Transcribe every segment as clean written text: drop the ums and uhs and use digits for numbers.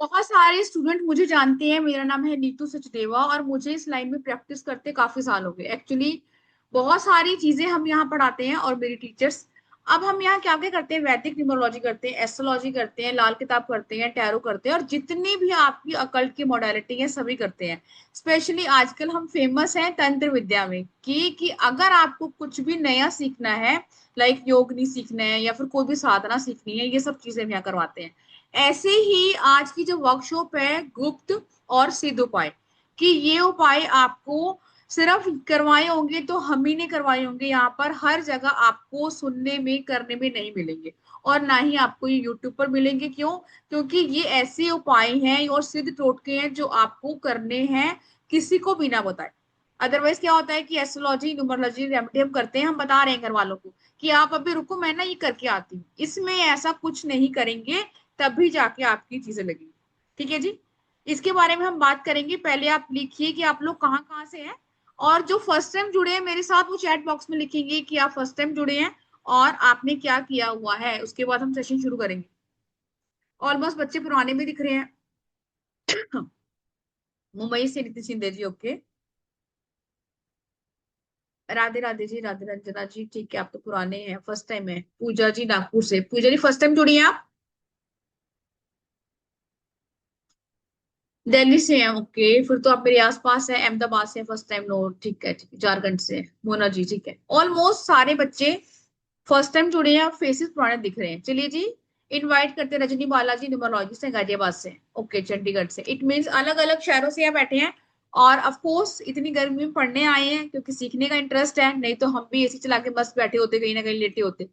बहुत सारे स्टूडेंट मुझे जानते हैं, मेरा नाम है नीतू सचदेवा और मुझे इस लाइन में प्रैक्टिस करते काफी साल हो गए एक्चुअली। बहुत सारी चीजें हम यहाँ पढ़ाते हैं और मेरी टीचर्स। अब हम यहाँ क्या क्या करते हैं, वैदिक न्यूमरोलॉजी करते हैं, एस्ट्रोलॉजी करते हैं, लाल किताब करते हैं, टैरो करते हैं और जितनी भी आपकी अकल्ट की मॉडलिटी है सभी करते हैं। स्पेशली आजकल हम फेमस हैं तंत्र विद्या में कि अगर आपको कुछ भी नया सीखना है, लाइक योग नहीं सीखना है या फिर कोई भी साधना सीखनी है, ये सब चीजें हम यहाँ करवाते हैं। ऐसे ही आज की जो वर्कशॉप है गुप्त और सिद्ध उपाय, कि ये उपाय आपको सिर्फ करवाए होंगे तो हम ही नहीं करवाए होंगे, यहाँ पर हर जगह आपको सुनने में करने में नहीं मिलेंगे। और ना ही आपको ये यूट्यूब पर मिलेंगे। क्यों? क्योंकि ये ऐसे उपाय हैं और सिद्ध टोटके हैं जो आपको करने हैं किसी को बिना बताए। अदरवाइज क्या होता है कि एस्ट्रोलॉजी न्यूमरोलॉजी रेमेडी हम करते हैं, हम बता रहे हैं घर वालों को कि आप अभी रुको, मैं ना ये करके आती हूँ, इसमें ऐसा कुछ नहीं करेंगे, तभी जाके आपकी चीजें लगेंगी। ठीक है जी। इसके बारे में हम बात करेंगे। पहले आप लिखिए कि आप लोग कहाँ कहाँ से हैं, और जो फर्स्ट टाइम जुड़े हैं मेरे साथ वो चैट बॉक्स में लिखेंगे कि आप फर्स्ट टाइम जुड़े हैं और आपने क्या किया हुआ है। उसके बाद हम सेशन शुरू करेंगे। ऑलमोस्ट बच्चे पुराने भी दिख रहे हैं। मुंबई से नितिन शिंदे जी, ओके। राधे राधे जी, राधे रंजना जी, ठीक है, आप तो पुराने हैं, फर्स्ट टाइम है। पूजा जी नागपुर से, पूजा जी फर्स्ट टाइम जुड़ी हैं आप? दिल्ली से हैं, ओके, फिर तो आप मेरे आसपास है, अहमदाबाद से फर्स्ट टाइम। नो, ठीक है ठीक है, झारखंड से है। मोना जी, ठीक है। ऑलमोस्ट सारे बच्चे फर्स्ट टाइम जुड़े हैं और फेसेस पुराने दिख रहे हैं। चलिए जी, इनवाइट करते हैं रजनी बालाजी न्यूमरोलॉजिस्ट हैं गाजियाबाद से, ओके, चंडीगढ़ से। इट मीन्स अलग अलग शहरों से यहाँ बैठे हैं। और ऑफ कोर्स इतनी गर्मी में पढ़ने आए हैं क्योंकि सीखने का इंटरेस्ट है, नहीं तो हम भी एसी चला के मस्त बैठे होते, कहीं ना कहीं लेटे होते।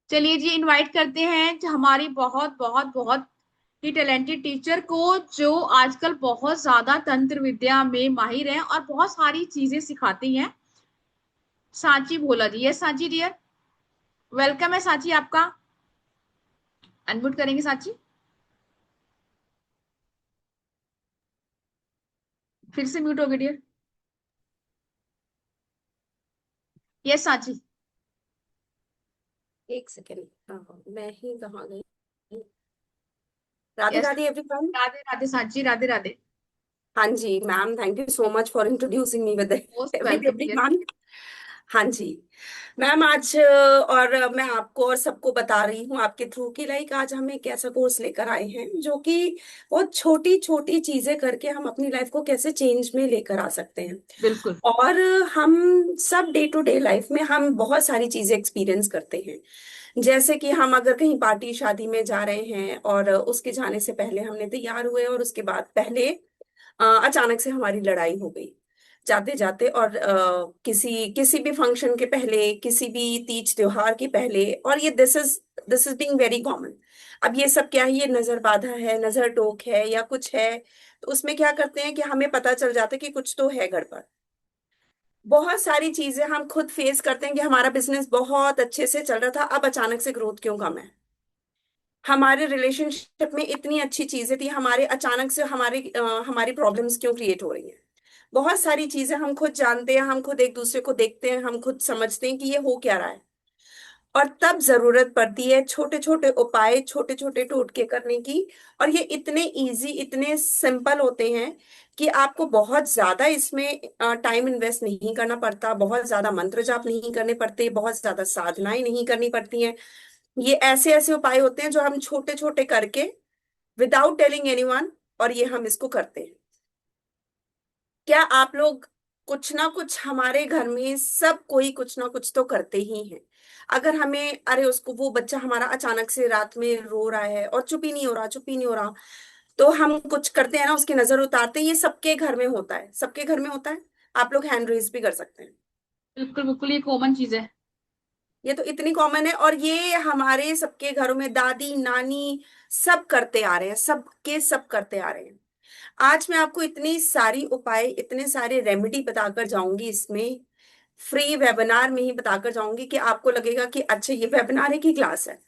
चलिए जी, इनवाइट करते हैं हमारी बहुत बहुत बहुत ही टैलेंटेड टीचर को, जो आजकल बहुत ज्यादा तंत्र विद्या में माहिर है और बहुत सारी चीजें सिखाती हैं। Sanchi Bhola ji, yes Sanchi dear, welcome है सांची आपका। अनम्यूट करेंगे सांची। फिर से म्यूट हो गए डियर। यस सांची। एक सेकेंड। हाँ, मैं ही कहाँ गई। राधे यस। राधे एवरीवन। राधे राधे सांची, राधे राधे। हाँ जी ma'am, thank you so much for introducing me with most with welcome dear. Everyone. हाँ जी मैम, आज मैं आपको और सबको बता रही हूँ आपके थ्रू की, लाइक आज हम एक ऐसा कोर्स लेकर आए हैं जो कि बहुत छोटी छोटी चीजें करके हम अपनी लाइफ को कैसे चेंज में लेकर आ सकते हैं। बिल्कुल। और हम सब डे टू डे लाइफ में हम बहुत सारी चीजें एक्सपीरियंस करते हैं। जैसे कि हम अगर कहीं पार्टी शादी में जा रहे हैं और उसके जाने से पहले हमने तैयार हुए और उसके बाद पहले अचानक से हमारी लड़ाई हो गई जाते जाते, और किसी किसी भी फंक्शन के पहले, किसी भी तीज त्योहार के पहले, और ये this is being very common. अब ये सब क्या है, ये नजर बाधा है, नजर टोक है या कुछ है, तो उसमें क्या करते हैं कि हमें पता चल जाता है कि कुछ तो है गड़बड़। बहुत सारी चीजें हम खुद फेस करते हैं कि हमारा बिजनेस बहुत अच्छे से चल रहा था, अब अचानक से ग्रोथ क्यों कम है। हमारे रिलेशनशिप में इतनी अच्छी चीजें थी, हमारे अचानक से हमारी प्रॉब्लम्स क्यों क्रिएट हो रही हैं। बहुत सारी चीजें हम खुद जानते हैं, हम खुद एक दूसरे को देखते हैं, हम खुद समझते हैं कि ये हो क्या रहा है। और तब जरूरत पड़ती है छोटे छोटे उपाय, छोटे छोटे टोटके करने की। और ये इतने इजी, इतने सिंपल होते हैं कि आपको बहुत ज्यादा इसमें टाइम इन्वेस्ट नहीं करना पड़ता, बहुत ज्यादा मंत्र जाप नहीं करने पड़ते, बहुत ज्यादा साधनाएं नहीं करनी पड़ती हैं। ये ऐसे ऐसे उपाय होते हैं जो हम छोटे छोटे करके, विदाउट टेलिंग एनीवन, और ये हम इसको करते हैं। क्या आप लोग, कुछ ना कुछ हमारे घर में सब कोई कुछ ना कुछ तो करते ही हैं। अगर हमें, अरे उसको, वो बच्चा हमारा अचानक से रात में रो रहा है और चुप ही नहीं हो रहा, चुप ही नहीं हो रहा, तो हम कुछ करते हैं ना, उसकी नजर उतारते हैं। ये सबके घर में होता है, सबके घर में होता है। आप लोग हैंड रेज भी कर सकते हैं। बिल्कुल बिल्कुल, ये कॉमन चीज है। ये तो इतनी कॉमन है, और ये हमारे सबके घरों में दादी नानी सब करते आ रहे हैं, सबके सब करते आ रहे हैं। आज मैं आपको इतनी सारी उपाय, इतने सारे रेमेडी बताकर जाऊंगी इसमें, फ्री वेबिनार में ही बताकर जाऊंगी कि आपको लगेगा कि अच्छा ये वेबिनार है कि क्लास है।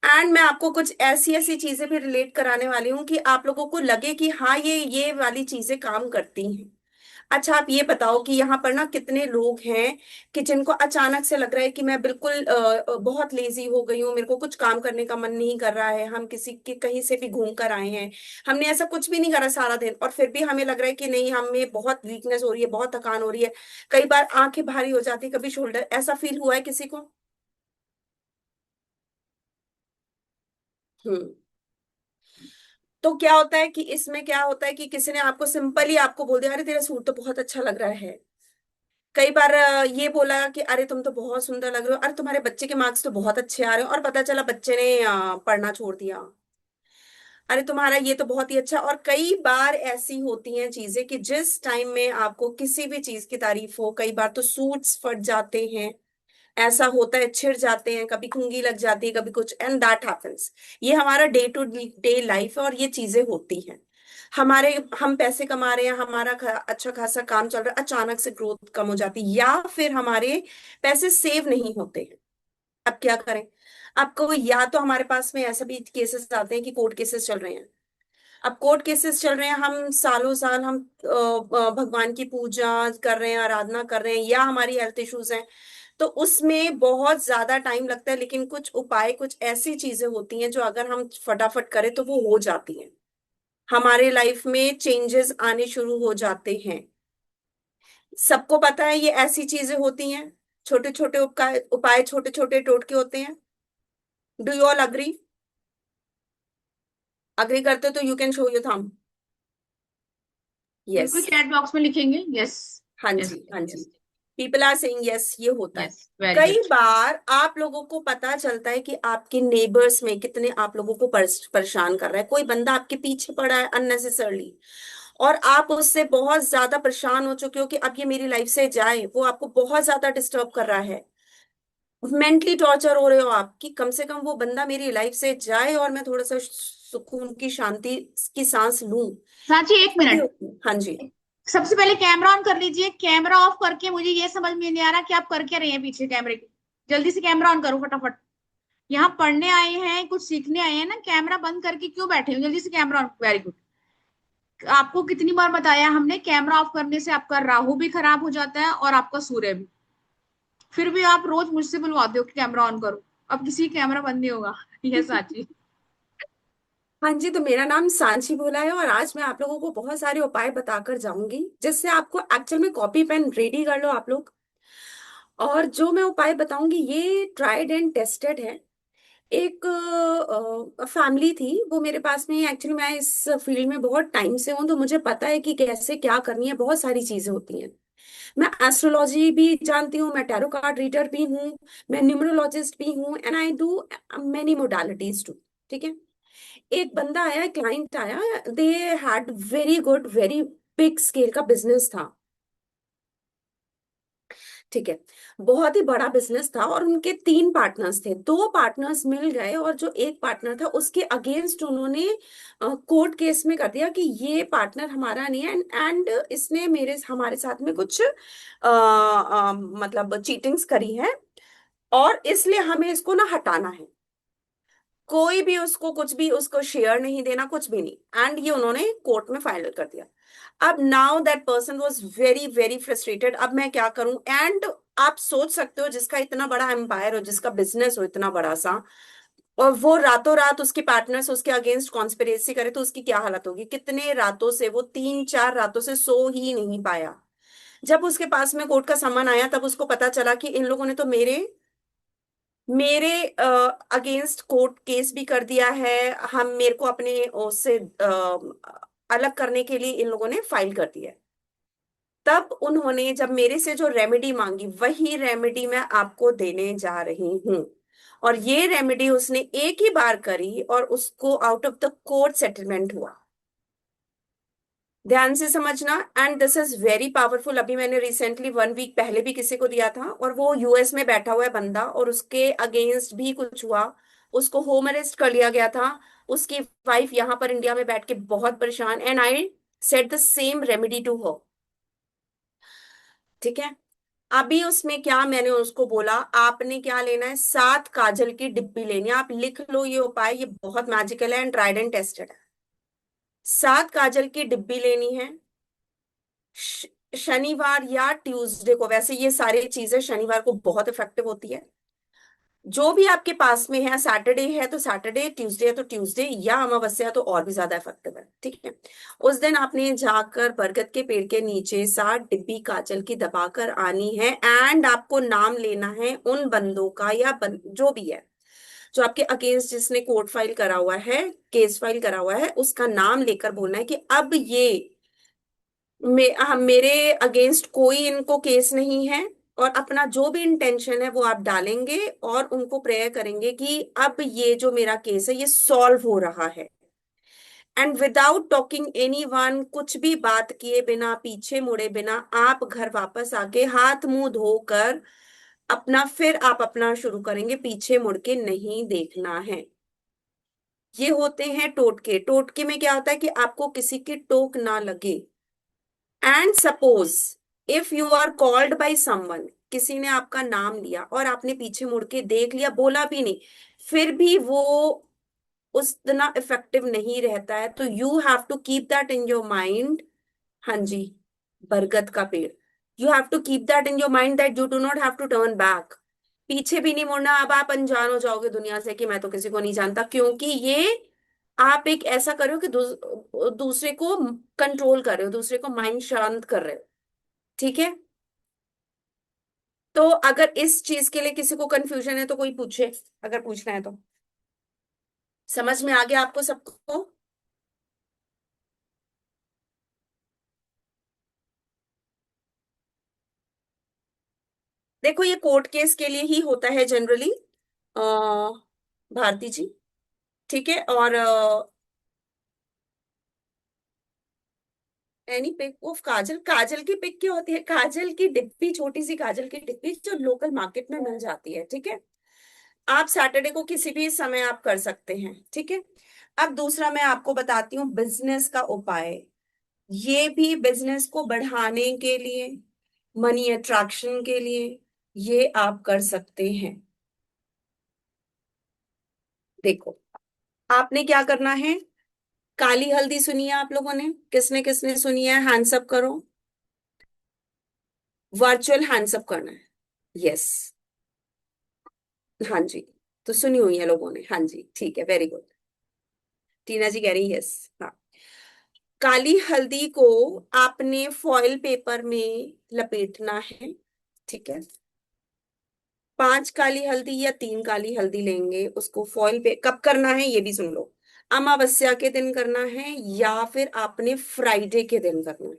एंड मैं आपको कुछ ऐसी ऐसी चीजें भी रिलेट कराने वाली हूँ कि आप लोगों को लगे कि हाँ ये वाली चीजें काम करती हैं। अच्छा आप ये बताओ कि यहाँ पर ना कितने लोग हैं कि जिनको अचानक से लग रहा है कि मैं बिल्कुल बहुत लेजी हो गई हूँ, मेरे को कुछ काम करने का मन नहीं कर रहा है, हम किसी के कहीं से भी घूम कर आए हैं, हमने ऐसा कुछ भी नहीं करा सारा दिन, और फिर भी हमें लग रहा है कि नहीं, हमें बहुत वीकनेस हो रही है, बहुत थकान हो रही है, कई बार आंखें भारी हो जाती है, कभी शोल्डर, ऐसा फील हुआ है किसी को? हम्म। तो क्या होता है कि इसमें क्या होता है कि किसी ने आपको सिंपली आपको बोल दिया, अरे तेरा सूट तो बहुत अच्छा लग रहा है। कई बार ये बोला कि अरे तुम तो बहुत सुंदर लग रहे हो, अरे तुम्हारे बच्चे के मार्क्स तो बहुत अच्छे आ रहे हो, और पता चला बच्चे ने पढ़ना छोड़ दिया। अरे तुम्हारा ये तो बहुत ही अच्छा। और कई बार ऐसी होती हैं चीजें कि जिस टाइम में आपको किसी भी चीज की तारीफ हो, कई बार तो सूट्स फट जाते हैं, ऐसा होता है, छिड़ जाते हैं, कभी कंघी लग जाती है, कभी कुछ, एंड दैट हैपेंस। ये हमारा डे टू डे लाइफ है और ये चीजें होती हैं। हमारे हम पैसे कमा रहे हैं, हमारा अच्छा खासा काम चल रहा है, अचानक से ग्रोथ कम हो जाती है, या फिर हमारे पैसे सेव नहीं होते हैं। अब क्या करें? आपको, या तो हमारे पास में ऐसे भी केसेस आते हैं कि कोर्ट केसेस चल रहे हैं। अब कोर्ट केसेस चल रहे हैं, हम सालों साल हम भगवान की पूजा कर रहे हैं, आराधना कर रहे हैं, या हमारी हेल्थ इश्यूज हैं, तो उसमें बहुत ज्यादा टाइम लगता है, लेकिन कुछ उपाय, कुछ ऐसी चीजें होती हैं जो अगर हम फटाफट करें तो वो हो जाती हैं, हमारे लाइफ में चेंजेस आने शुरू हो जाते हैं। सबको पता है ये ऐसी चीजें होती हैं, छोटे छोटे उपाय, उपाय छोटे छोटे टोटके होते हैं। Do you all agree? Agree करते हो तो you can show your thumb. Yes. बिल्कुल, चैट बॉक्स में लिखेंगे यस। हाँ यस, जी, हाँ जी। Yes, people are saying yes, ये होता है। यस, वेरी कई गुड। बार आप लोगों को पता चलता है कि आपके नेबर्स में कितने आप लोगों को परेशान कर रहा है, कोई बंदा आपके पीछे पड़ा है अननेसेसरली, और आप उससे बहुत ज्यादा परेशान हो चुके हो कि अब ये मेरी लाइफ से जाए, वो आपको बहुत ज्यादा डिस्टर्ब कर रहा है, मेंटली टॉर्चर हो रहे हो आप कि कम से कम वो बंदा मेरी लाइफ से जाए और मैं थोड़ा सा सुकून की, शांति की सांस लूं। सांची, एक कभी मिनट। होती है। हाँ जी। सबसे पहले कैमरा ऑन कर लीजिए। कैमरा ऑफ करके मुझे ये समझ में नहीं आ रहा कि आप कर क्या रहे हैं पीछे कैमरे के। जल्दी से कैमरा ऑन करो फटाफट। यहाँ पढ़ने आए हैं, कुछ सीखने आए हैं ना, कैमरा बंद करके क्यों बैठे हो? जल्दी से कैमरा ऑन। Very good. आपको कितनी बार बताया हमने, कैमरा ऑफ करने से आपका राहु भी खराब हो जाता है और आपका सूर्य भी। फिर भी आप रोज मुझसे बुलवाते हो कि कैमरा ऑन करो। अब किसी कैमरा बंद नहीं होगा। ये साची। हाँ जी, तो मेरा नाम सांची भोला है, और आज मैं आप लोगों को बहुत सारे उपाय बताकर जाऊंगी, जिससे आपको एक्चुअल में कॉपी पेन रेडी कर लो आप लोग। और जो मैं उपाय बताऊंगी ये ट्राइड एंड टेस्टेड है। एक फैमिली थी, वो मेरे पास में, एक्चुअली मैं इस फील्ड में बहुत टाइम से हूँ, तो मुझे पता है कि कैसे क्या करनी है, बहुत सारी चीजें होती हैं। मैं एस्ट्रोलॉजी भी जानती हूँ, मैं टैरो कार्ड रीडर भी हूँ, मैं न्यूमरोलॉजिस्ट भी हूँ, and I do many modalities too. ठीक है। एक बंदा आया, क्लाइंट आया, they had very good, very big scale का बिजनेस था। ठीक है। बहुत ही बड़ा बिजनेस था, और उनके 3 पार्टनर्स थे, 2 पार्टनर्स मिल गए, और जो एक पार्टनर था उसके अगेंस्ट उन्होंने कोर्ट केस में कर दिया कि ये पार्टनर हमारा नहीं है, एंड इसने मेरे हमारे साथ में कुछ मतलब चीटिंग्स करी है, और इसलिए हमें इसको ना हटाना है। कोई भी उसको कुछ भी उसको शेयर नहीं देना, कुछ भी नहीं, एंड ये उन्होंने कोर्ट में फाइनल कर दिया। अब now that person was very very frustrated, अब मैं क्या करूं? एंड आप सोच सकते हो, जिसका इतना बड़ा एम्पायर हो, जिसका बिजनेस हो इतना बड़ा सा, और वो रातों रात उसके पार्टनर्स उसके अगेंस्ट कॉन्स्पिरेसी करे, तो उसकी क्या हालत होगी? कितने रातों से, वो 3 4 रातों से सो ही नहीं पाया। जब उसके पास में कोर्ट का सम्मन आया, तब उसको पता चला कि इन लोगों ने तो मेरे मेरे अगेंस्ट कोर्ट केस भी कर दिया है, हम मेरे को अपने उससे अलग करने के लिए इन लोगों ने फाइल कर दिया है। तब उन्होंने जब मेरे से जो रेमेडी मांगी, वही रेमेडी मैं आपको देने जा रही हूँ। और ये रेमेडी उसने एक ही बार करी, और उसको out of the court settlement हुआ। ध्यान से समझना, and this is very powerful. अभी मैंने रिसेंटली 1 वीक पहले भी किसी को दिया था, और वो यूएस में बैठा हुआ है बंदा, और उसके अगेंस्ट भी कुछ हुआ, उसको होम अरेस्ट कर लिया गया था। उसकी वाइफ यहाँ पर इंडिया में बैठ के बहुत परेशान, and I set the same remedy to her. ठीक है। अभी उसमें क्या, मैंने उसको बोला आपने क्या लेना है, 7 काजल की डिब्बी लेनी है, आप लिख लो ये उपाय, ये बहुत मैजिकल है एंड ट्राइड एंड टेस्टेड है। 7 काजल की डिब्बी लेनी है। शनिवार या ट्यूसडे को, वैसे ये सारी चीजें शनिवार को बहुत इफेक्टिव होती है। जो भी आपके पास में है, सैटरडे है तो सैटरडे, ट्यूसडे है तो ट्यूसडे, या अमावस्या तो और भी ज्यादा इफेक्टिव है, ठीक है। उस दिन आपने जाकर बरगद के पेड़ के नीचे 60 डिब्बी काजल की दबाकर आनी है, एंड आपको नाम लेना है उन बंदों का, या जो भी है, जो आपके अगेंस्ट जिसने कोर्ट फाइल करा हुआ है, केस फाइल करा हुआ है, उसका नाम लेकर बोलना है कि अब ये मेरे अगेंस्ट कोई इनको केस नहीं है, और अपना जो भी इंटेंशन है वो आप डालेंगे, और उनको प्रेयर करेंगे कि अब ये जो मेरा केस है ये सॉल्व हो रहा है। And without talking any one, कुछ भी बात किए बिना, पीछे मुड़े बिना, आप घर वापस आके हाथ मुंह धोकर अपना, फिर आप अपना शुरू करेंगे, पीछे मुड़ के नहीं देखना है। ये होते हैं टोटके। टोटके में क्या होता है कि आपको किसी की टोक ना लगे। And suppose if you are called by someone, किसी ने आपका नाम लिया और आपने पीछे मुड़ के देख लिया, बोला भी नहीं, फिर भी वो उतना इफेक्टिव नहीं रहता है, तो you have to keep that in your mind. हाँ जी, बरगद का पेड़। You have to keep that in your mind that you do not have to turn back. पीछे भी नहीं मुड़ना। अब आप अनजान हो जाओगे दुनिया से कि मैं तो किसी को नहीं जानता, क्योंकि ये आप एक ऐसा कर रहे हो कि दूसरे को कंट्रोल कर रहे हो, दूसरे को माइंड शांत कर रहे हो, ठीक है। तो अगर इस चीज के लिए किसी को कंफ्यूजन है तो कोई पूछे, अगर पूछना है तो। समझ में आ गया आपको सबको? देखो, ये कोर्ट केस के लिए ही होता है जनरली, भारती जी, ठीक है। और एनी पिक ऑफ काजल, काजल की पिक क्या होती है? काजल की डिब्बी, छोटी सी काजल की डिब्बी जो लोकल मार्केट में मिल जाती है, ठीक है। आप सैटरडे को किसी भी समय आप कर सकते हैं, ठीक है। अब दूसरा मैं आपको बताती हूँ बिजनेस का उपाय। ये भी बिजनेस को बढ़ाने के लिए, मनी अट्रैक्शन के लिए, ये आप कर सकते हैं। देखो, आपने क्या करना है। काली हल्दी सुनी है आप लोगों ने? किसने किसने सुनी है, हैंड्स अप करो। वर्चुअल हैंड्स अप करना है। यस। हाँ जी, तो सुनी हुई है लोगों ने, हाँ जी, ठीक है, वेरी गुड। टीना जी कह रही यस। हाँ, काली हल्दी को आपने फॉइल पेपर में लपेटना है, ठीक है। 5 काली हल्दी या 3 काली हल्दी लेंगे, उसको फॉइल पे कब करना है ये भी सुन लो। अमावस्या के दिन करना है, या फिर आपने फ्राइडे के दिन करना है।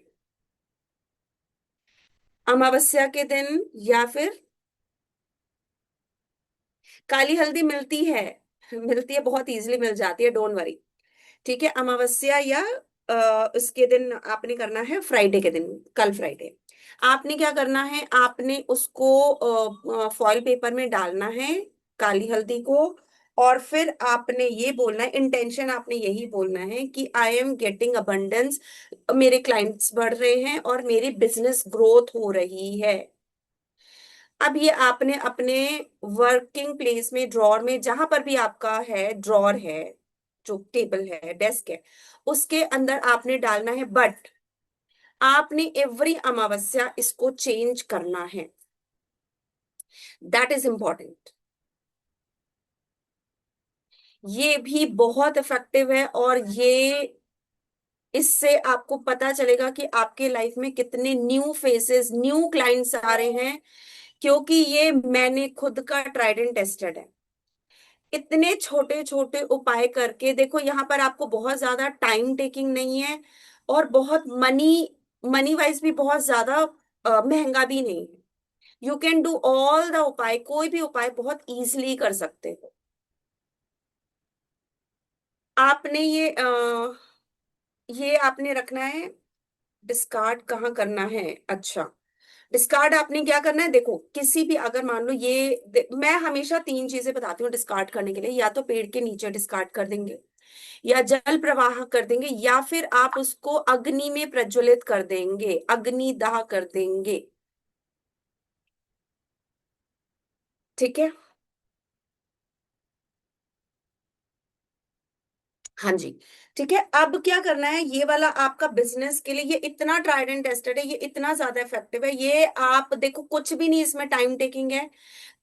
अमावस्या के दिन, या फिर काली हल्दी मिलती है, मिलती है, बहुत इजीली मिल जाती है, डोंट वरी, ठीक है। अमावस्या या उसके दिन आपने करना है, फ्राइडे के दिन, कल फ्राइडे। आपने क्या करना है, आपने उसको फॉइल पेपर में डालना है, काली हल्दी को। और फिर आपने ये बोलना है, इंटेंशन आपने यही बोलना है कि आई एम गेटिंग अबंडेंस, मेरे क्लाइंट्स बढ़ रहे हैं और मेरी बिजनेस ग्रोथ हो रही है। अब ये आपने अपने वर्किंग प्लेस में, ड्रॉर में, जहां पर भी आपका है, ड्रॉर है, जो टेबल है, डेस्क है, उसके अंदर आपने डालना है। बट आपने एवरी अमावस्या इसको चेंज करना है, दैट इज इंपॉर्टेंट। ये भी बहुत इफेक्टिव है, और ये, इससे आपको पता चलेगा कि आपके लाइफ में कितने न्यू फेसेस, न्यू क्लाइंट्स आ रहे हैं, क्योंकि ये मैंने खुद का ट्राइड एंड टेस्टेड है। इतने छोटे छोटे उपाय करके देखो, यहाँ पर आपको बहुत ज्यादा टाइम टेकिंग नहीं है, और बहुत मनी, मनी वाइज भी बहुत ज्यादा महंगा भी नहीं है। You can do all the उपाय, कोई भी उपाय बहुत इजीली कर सकते हो। आपने ये आपने रखना है। डिस्कार्ड कहाँ करना है? अच्छा, डिस्कार्ड आपने क्या करना है, देखो, किसी भी, अगर मान लो ये मैं हमेशा 3 चीजें बताती हूँ डिस्कार्ड करने के लिए। या तो पेड़ के नीचे डिस्कार्ड कर देंगे, या जल प्रवाह कर देंगे, या फिर आप उसको अग्नि में प्रज्वलित कर देंगे, अग्नि दाह कर देंगे, ठीक है। हाँ जी। ठीक है, अब क्या करना है, ये वाला आपका बिजनेस के लिए ये इतना ट्राइड एंड टेस्टेड है, ये इतना ज्यादा इफेक्टिव है, ये आप देखो कुछ भी नहीं इसमें टाइम टेकिंग है।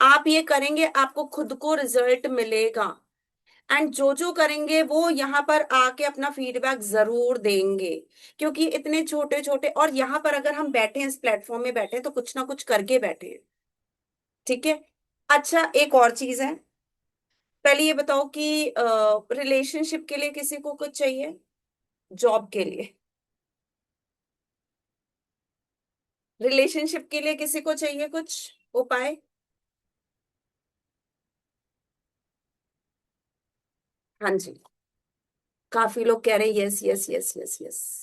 आप ये करेंगे आपको खुद को रिजल्ट मिलेगा। एंड जो जो करेंगे वो यहाँ पर आके अपना फीडबैक जरूर देंगे, क्योंकि इतने छोटे छोटे, और यहाँ पर अगर हम बैठे हैं, इस प्लेटफॉर्म में बैठे हैं, तो कुछ ना कुछ करके बैठे हैं। ठीक है। अच्छा, एक और चीज है। पहले ये बताओ कि रिलेशनशिप के लिए किसी को कुछ चाहिए, जॉब के लिए, रिलेशनशिप के लिए किसी को चाहिए कुछ उपाय? हाँ जी, काफी लोग कह रहे हैं yes yes yes yes yes.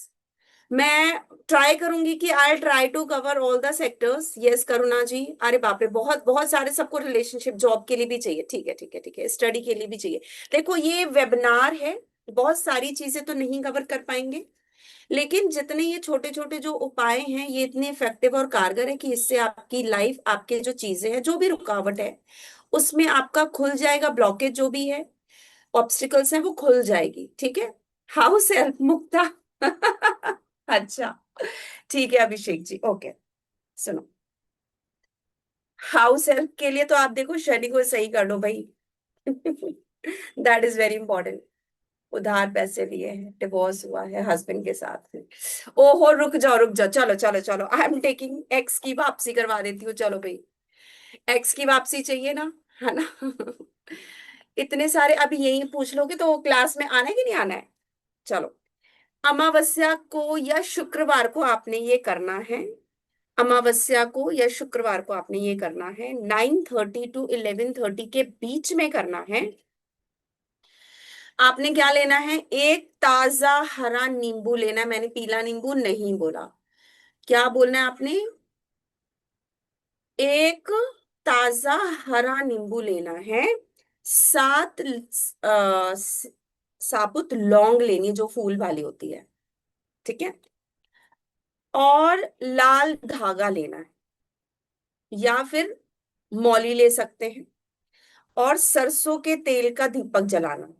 मैं ट्राई करूंगी कि I try to cover all the sectors. Yes Karuna ji, अरे बाप रे, बहुत बहुत सारे, सबको रिलेशनशिप, जॉब के लिए भी चाहिए, ठीक है ठीक है ठीक है, स्टडी के लिए भी चाहिए। देखो ये वेबिनार है, बहुत सारी चीजें तो नहीं कवर कर पाएंगे, लेकिन जितने ये छोटे छोटे जो उपाय हैं ये इतने इफेक्टिव और कारगर है कि इससे आपकी लाइफ, आपके जो चीजें हैं, जो भी रुकावट है उसमें आपका खुल जाएगा, ब्लॉकेज जो भी है, ऑब्स्टिकल्स हैं, वो खुल जाएगी। ठीक है। हाउस हेल्प मुक्ता। अच्छा, ठीक है अभिषेक जी, ओके। सुनो, हाउस हेल्प के लिए तो आप देखो शनि को सही कर लो भाई। That is very important. उधार पैसे लिए हैं, डिवोर्स हुआ है हस्बैंड के साथ में। ओहो, रुक जाओ रुक जाओ, चलो चलो चलो, आई एम टेकिंग, एक्स की वापसी करवा देती हूँ, चलो भाई। एक्स की वापसी चाहिए ना, है ना? इतने सारे अभी यही पूछ लोगे तो क्लास में आना है कि नहीं आना है? चलो, अमावस्या को या शुक्रवार को आपने ये करना है। अमावस्या को या शुक्रवार को आपने ये करना है, 9:30 to 11:30 के बीच में करना है। आपने क्या लेना है, एक ताजा हरा नींबू लेना है, मैंने पीला नींबू नहीं बोला। क्या बोलना है आपने? एक ताजा हरा नींबू लेना है। 7 साबुत लौंग लेनी है, जो फूल वाली होती है। ठीक है। और लाल धागा लेना है, या फिर मौली ले सकते हैं। और सरसों के तेल का दीपक जलाना है,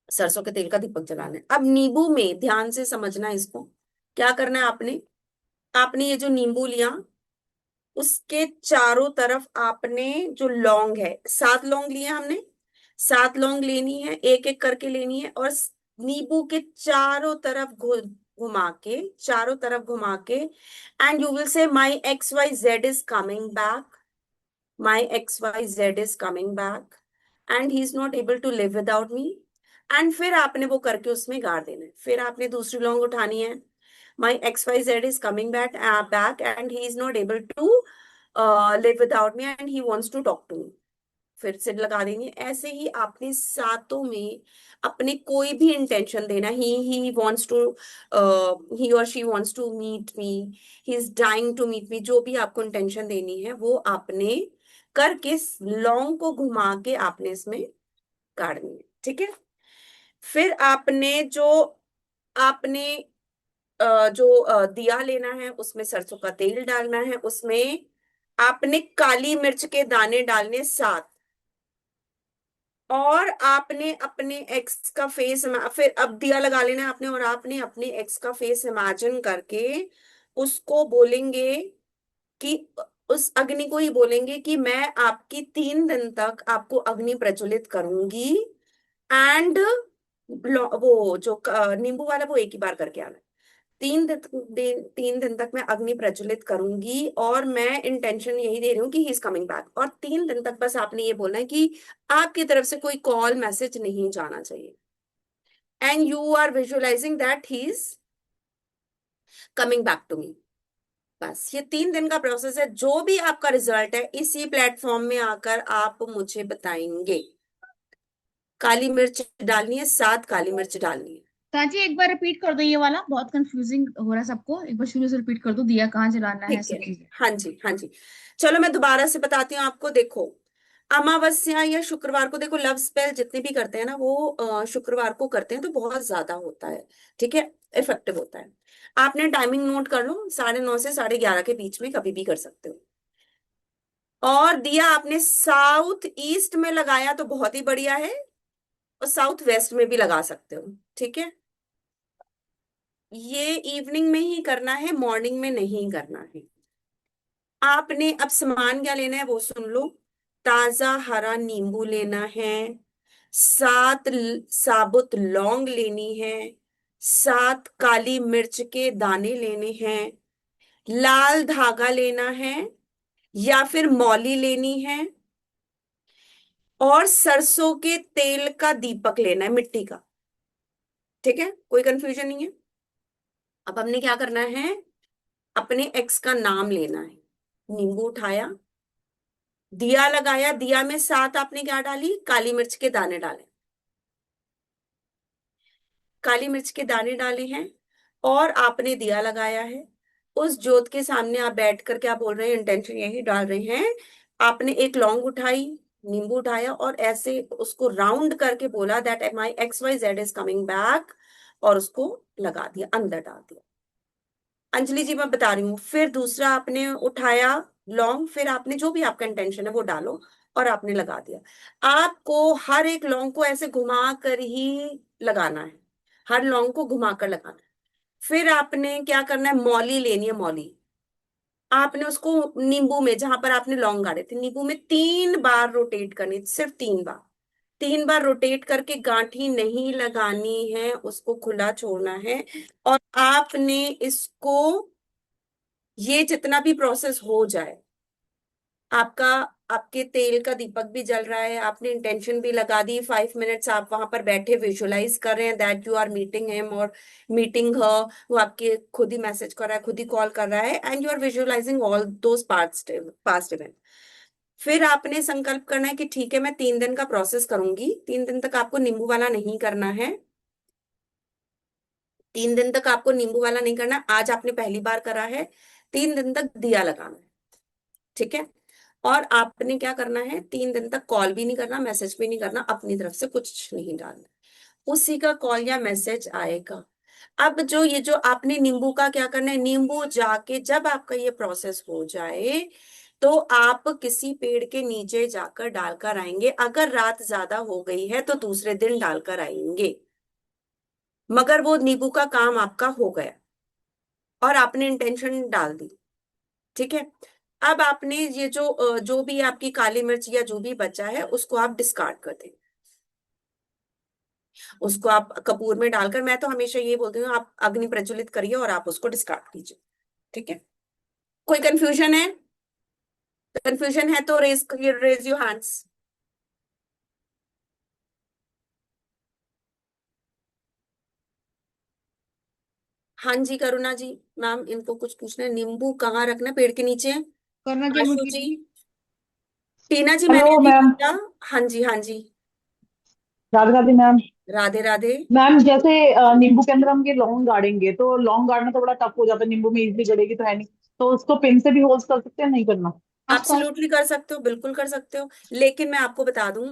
सरसों के तेल का दीपक जलाना है। अब नींबू में ध्यान से समझना है इसको, क्या करना है आपने, आपने ये जो नींबू लिया, उसके चारों तरफ आपने, जो लौंग है, 7 लौंग लिए हमने, 7 लौंग लेनी है, एक एक करके लेनी है, और नींबू के चारों तरफ घुमा के, चारों तरफ घुमा के, and you will say my X Y Z is coming back, my XYZ is coming back and he is not able to live without me। And फिर आपने वो करके उसमें गाड़ देना है। फिर आपने दूसरी लॉन्ग उठानी है, my XYZ is coming back and he is not able to live without me and he wants to talk to me। फिर से लगा देंगे। ऐसे ही आपने सातों में अपने कोई भी इंटेंशन देना, ही वॉन्ट्स टू, ही और she wants to meet me, he is dying to meet me, जो भी आपको इंटेंशन देनी है वो आपने करके लॉन्ग को घुमा के आपने इसमें गाड़नी है। ठीक है। फिर आपने जो, आपने जो दिया लेना है, उसमें सरसों का तेल डालना है, उसमें आपने काली मिर्च के दाने डालने 7। और आपने अपने एक्स का फेस, फिर अब दिया लगा लेना है आपने, और आपने अपने एक्स का फेस इमेजिन करके उसको बोलेंगे कि, उस अग्नि को ही बोलेंगे कि मैं आपकी 3 दिन तक आपको अग्नि प्रज्वलित करूंगी। एंड वो जो नींबू वाला, वो एक ही बार करके आना है। 3 दिन तक मैं अग्नि प्रज्वलित करूंगी, और मैं इंटेंशन यही दे रही हूँ कि ही इज कमिंग बैक। और 3 दिन तक बस आपने ये बोलना है कि आपकी तरफ से कोई कॉल मैसेज नहीं जाना चाहिए, and you are visualising that he is coming back to me. बस ये 3 दिन का प्रोसेस है, जो भी आपका रिजल्ट है इसी प्लेटफॉर्म में आकर आप मुझे बताएंगे। काली मिर्च डालनी है, 7 काली मिर्च डालनी है। साची एक बार रिपीट कर दो, ये वाला बहुत कंफ्यूजिंग हो रहा है सबको, एक बार शुरू से रिपीट कर दो, दिया कहाँ जलाना है, ठीक है। सब चीजें। हाँ जी हाँ जी, चलो मैं दोबारा से बताती हूँ आपको। देखो, अमावस्या या शुक्रवार को, देखो लव स्पेल जितने भी करते हैं ना, वो शुक्रवार को करते हैं तो बहुत ज्यादा होता है। ठीक है, इफेक्टिव होता है। आपने टाइमिंग नोट कर लो, 9:30 से 11:30 के बीच में कभी भी कर सकते हो। और दिया आपने साउथ ईस्ट में लगाया तो बहुत ही बढ़िया है। और साउथ वेस्ट में भी लगा सकते हो, ठीक है। ये इवनिंग में ही करना है, मॉर्निंग में नहीं करना है। आपने अब सामान क्या लेना है वो सुन लो। ताजा हरा नींबू लेना है, 7 साबुत लौंग लेनी है, 7 काली मिर्च के दाने लेने हैं, लाल धागा लेना है या फिर मौली लेनी है, और सरसों के तेल का दीपक लेना है, मिट्टी का। ठीक है, कोई कंफ्यूजन नहीं है। अब हमने क्या करना है, अपने एक्स का नाम लेना है। नींबू उठाया, दिया लगाया, दिया में 7 आपने क्या डाली, काली मिर्च के दाने डाले, काली मिर्च के दाने डाले हैं, और आपने दिया लगाया है। उस जोत के सामने आप बैठ कर क्या बोल रहे हैं, इंटेंशन यही डाल रहे हैं। आपने एक लौंग उठाई, नींबू उठाया, और ऐसे उसको राउंड करके बोला that my XYZ is coming back, और उसको लगा दिया, अंदर डाल दिया। अंजलि जी मैं बता रही हूँ, फिर दूसरा आपने उठाया लौंग, फिर आपने जो भी आपका इंटेंशन है वो डालो, और आपने लगा दिया। आपको हर एक लौंग को ऐसे घुमा कर ही लगाना है, हर लौंग को घुमा कर लगाना है। फिर आपने क्या करना है, मौली लेनी है, मौली। आपने उसको नींबू में, जहां पर आपने लौंग गाड़े थे, नींबू में 3 बार रोटेट करनी, सिर्फ 3 बार। 3 बार रोटेट करके गांठी नहीं लगानी है, उसको खुला छोड़ना है। और आपने इसको, ये जितना भी प्रोसेस हो जाए, आपका, आपके तेल का दीपक भी जल रहा है, आपने इंटेंशन भी लगा दी, 5 मिनट्स आप वहां पर बैठे विजुलाइज कर रहे हैं that you are meeting him और मीटिंग हर। वो आपके खुद ही मैसेज कर रहा है, खुद ही कॉल कर रहा है, and you are visualising all those past event. फिर आपने संकल्प करना है कि ठीक है मैं 3 दिन का प्रोसेस करूंगी, 3 दिन तक आपको नींबू वाला नहीं करना है। 3 दिन तक आपको नींबू वाला नहीं करना, आज आपने पहली बार करा है। 3 दिन तक दिया लगाना है, ठीक है। और आपने क्या करना है, 3 दिन तक कॉल भी नहीं करना, मैसेज भी नहीं करना, अपनी तरफ से कुछ नहीं डालना। उसी का कॉल या मैसेज आएगा। अब जो ये जो आपने नींबू का क्या करना है, नींबू जाके जब आपका ये प्रोसेस हो जाए, तो आप किसी पेड़ के नीचे जाकर डालकर आएंगे। अगर रात ज्यादा हो गई है तो दूसरे दिन डालकर आएंगे, मगर वो नींबू का काम आपका हो गया और आपने इंटेंशन डाल दी, ठीक है। अब आपने ये जो जो भी आपकी काली मिर्च या जो भी बचा है उसको आप डिस्कार्ड कर दें। उसको आप कपूर में डालकर, मैं तो हमेशा ये बोलती हूँ, आप अग्नि प्रज्वलित करिए और आप उसको डिस्कार्ड कीजिए, ठीक है। कोई कंफ्यूजन है? कंफ्यूजन है तो रेज योर हैंड्स। हाँ जी, करुणा जी, मैम इनको कुछ पूछना है, नींबू कहाँ रखना है, पेड़ के नीचे? करना जी आशु मुझे जी, जी। टीना जी मैंने हेलो अभी मैम। बोला। हाँ जी, हाँ जी। राधे राधे मैम। राधे राधे। मैम जैसे नींबू के अंदर हम ये लौंग गाड़ेंगे तो लौंग गाड़ना तो बड़ा टफ हो जाता है, नींबू में इजली गड़ेगी तो है नहीं। तो उसको पिन से भी होल्स कर सकते हैं, नहीं करना? आस्था। एब्सोल्युटली कर सकते हो, बिल्कुल कर सकते हो। लेकिन मैं आपको बता दूं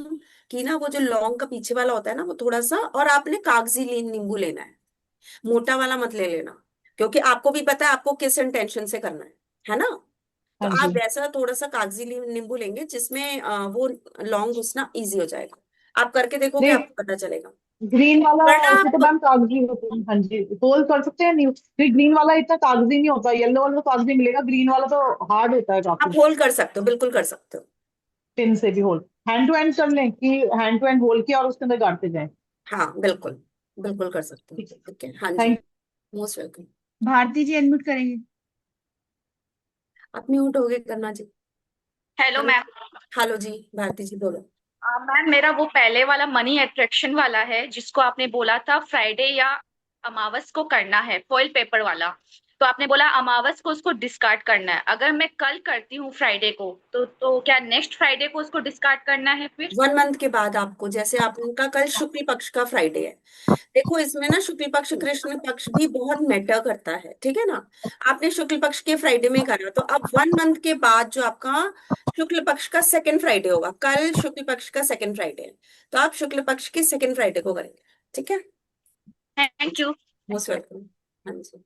कि ना, वो जो लौंग का पीछे वाला होता है ना, वो थोड़ा सा, और आपने कागजी नींबू लेना है, मोटा वाला मत ले लेना, क्योंकि आपको भी पता है आपको किस इंटेंशन से करना है ना। तो हाँ आप जी। वैसा थोड़ा सा कागजी नींबू लेंगे जिसमें वो लौंग घुसना इजी हो जाएगा। आप करके देखोगे, नहीं, आपको पता चलेगा। ग्रीन वाला वरना ऐसे तो आप, मैम कागजी होते हैं। हाँ जी, होल कर सकते हैं नहीं? ग्रीन वाला इतना कागजी नहीं होता, येलो वाला तो कागजी मिलेगा, ग्रीन वाला तो हार्ड होता है आप काफी। होल्ड कर सकते हो, बिल्कुल कर सकते हो। पिन से भी होल, हैंड टू हैंड कर लें कि हैंड टू हैंड होल किया और उसके अंदर गाड़ते जाएं? हाँ बिल्कुल, बिल्कुल कर सकते हो। ठीक है। ठीक है, हाँ जी। Thank. Most welcome. Bharati ji unmute करेंगे। आप म्यूट हो गए करना जी। Hello hello. मैम। हेलो जी, भारती जी बोलो। मैम मेरा वो पहले वाला मनी अट्रैक्शन वाला है जिसको आपने बोला था फ्राइडे या अमावस को करना है, फॉइल पेपर वाला। तो आपने बोला अमावस को उसको डिस्कार्ड करना है। अगर मैं कल करती हूँ फ्राइडे को, तो क्या नेक्स्ट फ्राइडे को उसको डिस्कार्ड करना है फिर? 1 मंथ के बाद आपको, जैसे आपका कल शुक्ल पक्ष का फ्राइडे है, देखो इसमें ना शुक्ल पक्ष कृष्ण पक्ष भी बहुत मैटर करता है, ठीक है ना। आपने शुक्ल पक्ष के फ्राइडे में करा, तो अब 1 मंथ के बाद जो आपका शुक्ल पक्ष का सेकंड फ्राइडे होगा, कल शुक्ल पक्ष का सेकंड फ्राइडे है, तो आप शुक्ल पक्ष के सेकंड फ्राइडे को करेंगे, ठीक है। Thank you. Most welcome. हाँ जी।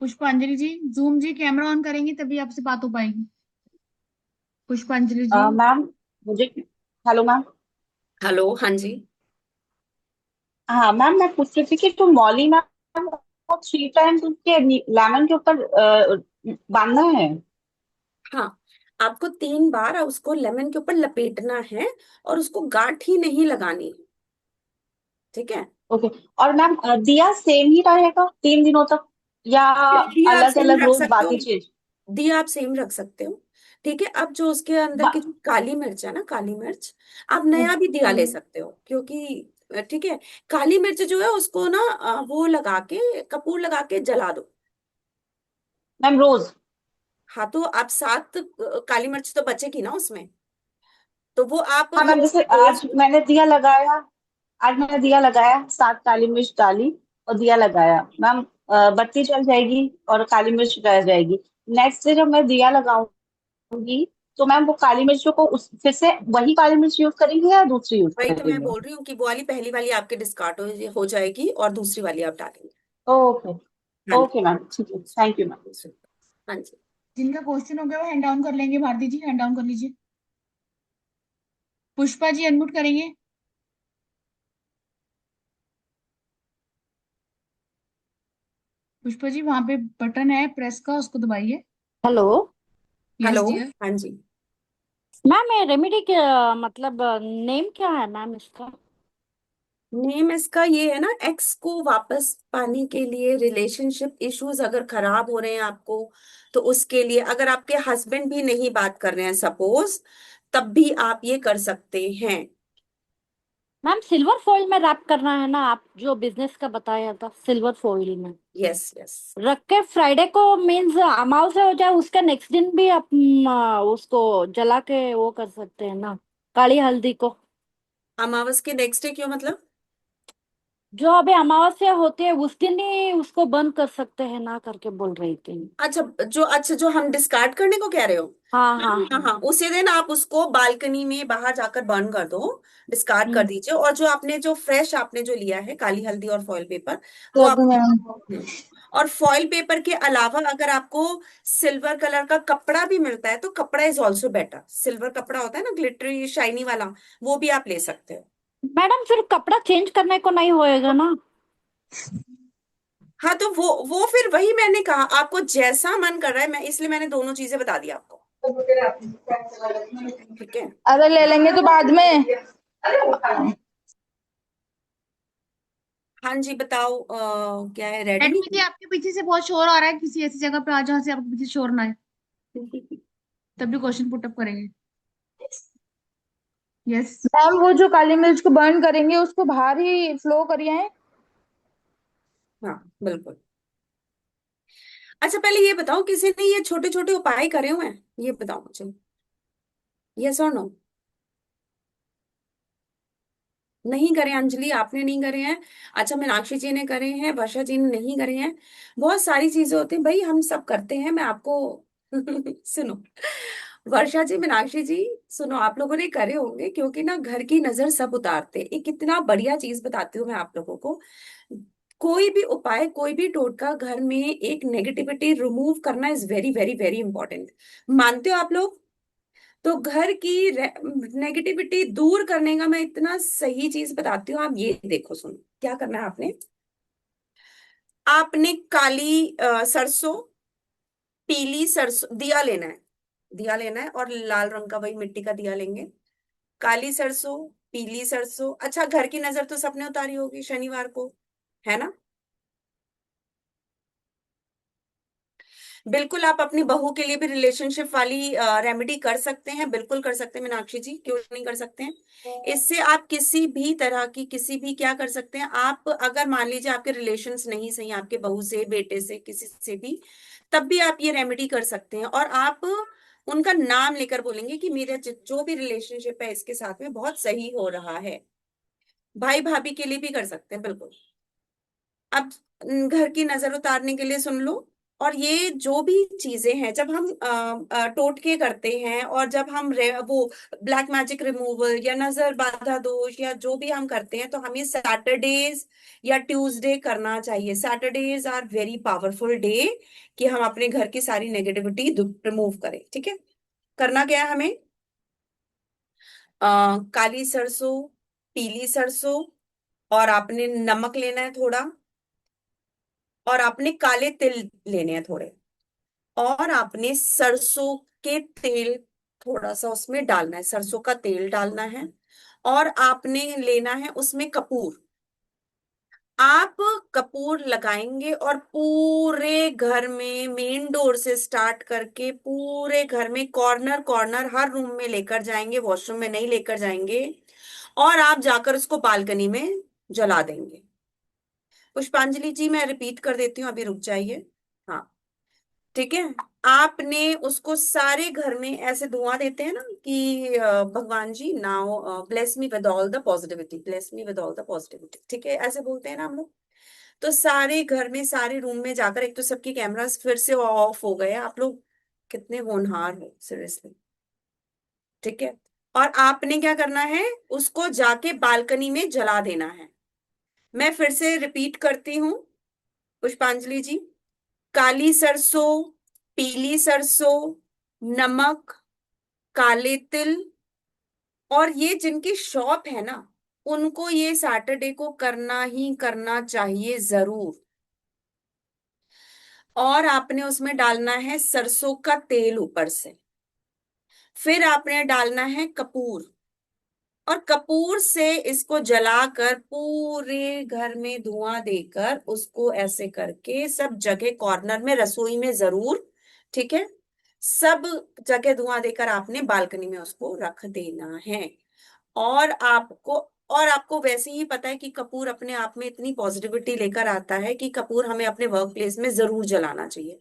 पुष्पांजलि जी, जूम जी कैमरा ऑन करेंगी तभी आपसे बात हो पाएगी। पुष्पांजलि जी। मैम मुझे, हेलो मैम। हेलो, हाँ जी। हाँ मैम, मैं पूछ रही थी कि तो मौली मैम को 3 टाइम्स उसके लेमन के ऊपर बांधना है। हाँ, आपको 3 बार उसको लेमन के ऊपर लपेटना है, और उसको गांठ ही नहीं लगानी है, ठीक है। ओके। और मैम दिया सेम ही रहेगा 3 दिनों तक, या दिया आप अलग सेम अलग रख रोज सकते हो। बाती चीज? दिया आप सेम रख सकते हो, ठीक है। अब जो उसके अंदर की जो काली मिर्च है ना, काली मिर्च, आप नया भी दिया ले सकते हो, क्योंकि ठीक है, काली मिर्च जो है उसको ना वो लगा के, कपूर लगा के जला दो। मैम रोज? हाँ, तो आप 7 काली मिर्च तो बचेगी ना उसमें, तो वो आप हाँ मैम, जैसे रोज। आज मैंने दिया लगाया, 7 काली मिर्च डाली और दिया लगाया मैम। बत्ती चल जाएगी और काली मिर्च रह जाएगी। नेक्स्ट डे जब मैं दिया लगाऊंगी, तो मैम वो काली मिर्चों को उस फिर से वही काली मिर्च यूज करेंगे या दूसरी यूज वही तो मैं करेंगे? बोल रही हूँ कि वो वाली, पहली वाली आपके डिस्कार्ड हो जाएगी, और दूसरी वाली आप डालेंगे। ओके। हाँ ओके मैम, ठीक है, थैंक यू मैम। जी, हाँ जी। जिनका क्वेश्चन हो गया वो हैंड डाउन कर लेंगे, भारती जी हैंड डाउन कर लीजिए। पुष्पा जी अनम्यूट करेंगे। पुष्पा जी वहां पे बटन है प्रेस का, उसको दबाइए। Hello yes hello, dear. हाँ जी। मैम, ये रेमेडी क्या मतलब नेम क्या है मैम इसका? नेम इसका ये है ना, एक्स को वापस पाने के लिए, रिलेशनशिप इश्यूज अगर खराब हो रहे हैं आपको, तो उसके लिए, अगर आपके हस्बैंड भी नहीं बात कर रहे हैं सपोज, तब भी आप ये कर सकते हैं। मैम सिल्वर फॉइल में रैप करना है ना, आप जो बिजनेस का बताया था, सिल्वर फॉइल में यस यस। रख के फ्राइडे को मीन्स अमावस्या हो जाए उसका नेक्स्ट दिन भी आप उसको जला के वो कर सकते हैं ना, काली हल्दी को। अमावस के नेक्स्ट डे क्यों, मतलब? जो अभी अमावस्या होती है उस दिन ही उसको बंद कर सकते हैं ना, करके बोल रही थी। अच्छा, जो हम डिस्कार्ड करने को कह रहे हो। हाँ हाँ हाँ हाँ हाँ। हाँ, उसी दिन आप उसको बालकनी में बाहर जाकर बर्न कर दो, डिस्कार्ड कर हम्म। दीजिए। और जो आपने, जो फ्रेश आपने जो लिया है काली हल्दी और फॉइल पेपर, वो कर आप। दूं मैम? और फॉइल पेपर के अलावा अगर आपको सिल्वर कलर का कपड़ा भी मिलता है, तो कपड़ा इज ऑल्सो बेटर। सिल्वर कपड़ा होता है ना, ग्लिटरी शाइनी वाला, वो भी आप ले सकते हो। मैडम फिर कपड़ा चेंज करने को नहीं होएगा ना? हाँ, तो वो फिर वही मैंने कहा, आपको जैसा मन कर रहा है, मैं इसलिए मैंने दोनों चीजें बता दी आपको, ठीक है। अरे ले लेंगे तो बाद में। हाँ जी, बताओ, क्या है, रेडमी? एडमी जी आपके पीछे से बहुत शोर आ रहा है, किसी ऐसी जगह पे आ जहाँ से आपके पीछे शोर ना आए, तभी क्वेश्चन पुटअप करेंगे। यस मैम, वो जो काली मिर्च को बर्न करेंगे उसको बाहर ही फ्लो करिए हैं। हाँ, बिल्कुल। अच्छा, पहले ये बताओ, किसी ने ये छोटे छोटे उपाय करे हुए हैं, ये बताओ मुझे, यस और नो? नहीं करे, अंजलि आपने नहीं करे हैं। अच्छा, मीनाक्षी जी ने करे हैं, वर्षा जी ने नहीं करे हैं। बहुत सारी चीजें होती हैं भाई, हम सब करते हैं, मैं आपको सुनो, वर्षा जी, मीनाक्षी जी, सुनो, आप लोगों ने करे होंगे, क्योंकि ना घर की नजर सब उतारते हैं। एक कितना बढ़िया चीज बताती हूँ मैं आप लोगों को। कोई भी उपाय, कोई भी टोटका, घर में एक नेगेटिविटी रिमूव करना is very very very important. मानते हो आप लोग? तो घर की नेगेटिविटी दूर करने का मैं इतना सही चीज बताती हूँ, आप ये देखो, सुनो क्या करना है आपने। आपने काली सरसों, पीली सरसों, दिया लेना है, दिया लेना है, और लाल रंग का वही मिट्टी का दिया लेंगे। काली सरसों, पीली सरसों, अच्छा, घर की नजर तो सबने उतारी होगी शनिवार को, है ना? बिल्कुल, आप अपनी बहू के लिए भी रिलेशनशिप वाली रेमेडी कर सकते हैं, बिल्कुल कर सकते हैं मीनाक्षी जी, क्यों नहीं कर सकते हैं। इससे आप किसी भी तरह की, किसी भी, क्या कर सकते हैं आप, अगर मान लीजिए आपके रिलेशंस नहीं सही, आपके बहू से, बेटे से, किसी से भी, तब भी आप ये रेमेडी कर सकते हैं। और आप उनका नाम लेकर बोलेंगे कि मेरा जो भी रिलेशनशिप है इसके साथ में बहुत सही हो रहा है। भाई भाभी के लिए भी कर सकते हैं, बिल्कुल। अब घर की नजर उतारने के लिए सुन लो। और ये जो भी चीजें हैं, जब हम टोटके करते हैं, और जब हम वो ब्लैक मैजिक रिमूवल या नजर बाधा दोष या जो भी हम करते हैं, तो हमें सैटरडेज या ट्यूसडे करना चाहिए। Saturdays are very powerful day, कि हम अपने घर की सारी नेगेटिविटी रिमूव करें, ठीक है। करना क्या है हमें? काली सरसों, पीली सरसों, और आपने नमक लेना है थोड़ा, और आपने काले तिल लेने हैं थोड़े, और आपने सरसों के तेल थोड़ा सा उसमें डालना है, सरसों का तेल डालना है। और आपने लेना है उसमें कपूर। आप कपूर लगाएंगे और पूरे घर में, मेन डोर से स्टार्ट करके पूरे घर में, कॉर्नर कॉर्नर हर रूम में लेकर जाएंगे, वॉशरूम में नहीं लेकर जाएंगे। और आप जाकर उसको बालकनी में जला देंगे। पुष्पांजलि जी, मैं रिपीट कर देती हूँ, अभी रुक जाइए। हाँ, ठीक है। आपने उसको सारे घर में ऐसे धुआं देते हैं ना कि भगवान जी now bless me with all the positivity, bless me with all the positivity, ठीक है, ऐसे बोलते हैं ना हम लोग। तो सारे घर में, सारे रूम में जाकर, एक तो सबके कैमरास फिर से ऑफ हो गए, आप लोग कितने होनहार हो सीरियसली, ठीक है। और आपने क्या करना है, उसको जाके बालकनी में जला देना है। मैं फिर से रिपीट करती हूँ पुष्पांजलि जी। काली सरसों, पीली सरसों, नमक, काले तिल, और ये जिनकी शॉप है ना, उनको ये सैटरडे को करना ही करना चाहिए जरूर। और आपने उसमें डालना है सरसों का तेल ऊपर से। फिर आपने डालना है कपूर, और कपूर से इसको जलाकर पूरे घर में धुआं देकर, उसको ऐसे करके सब जगह, कॉर्नर में, रसोई में जरूर, ठीक है, सब जगह धुआं देकर आपने बालकनी में उसको रख देना है। और आपको और आपको वैसे ही पता है कि कपूर अपने आप में इतनी पॉजिटिविटी लेकर आता है कि कपूर हमें अपने वर्क प्लेस में जरूर जलाना चाहिए,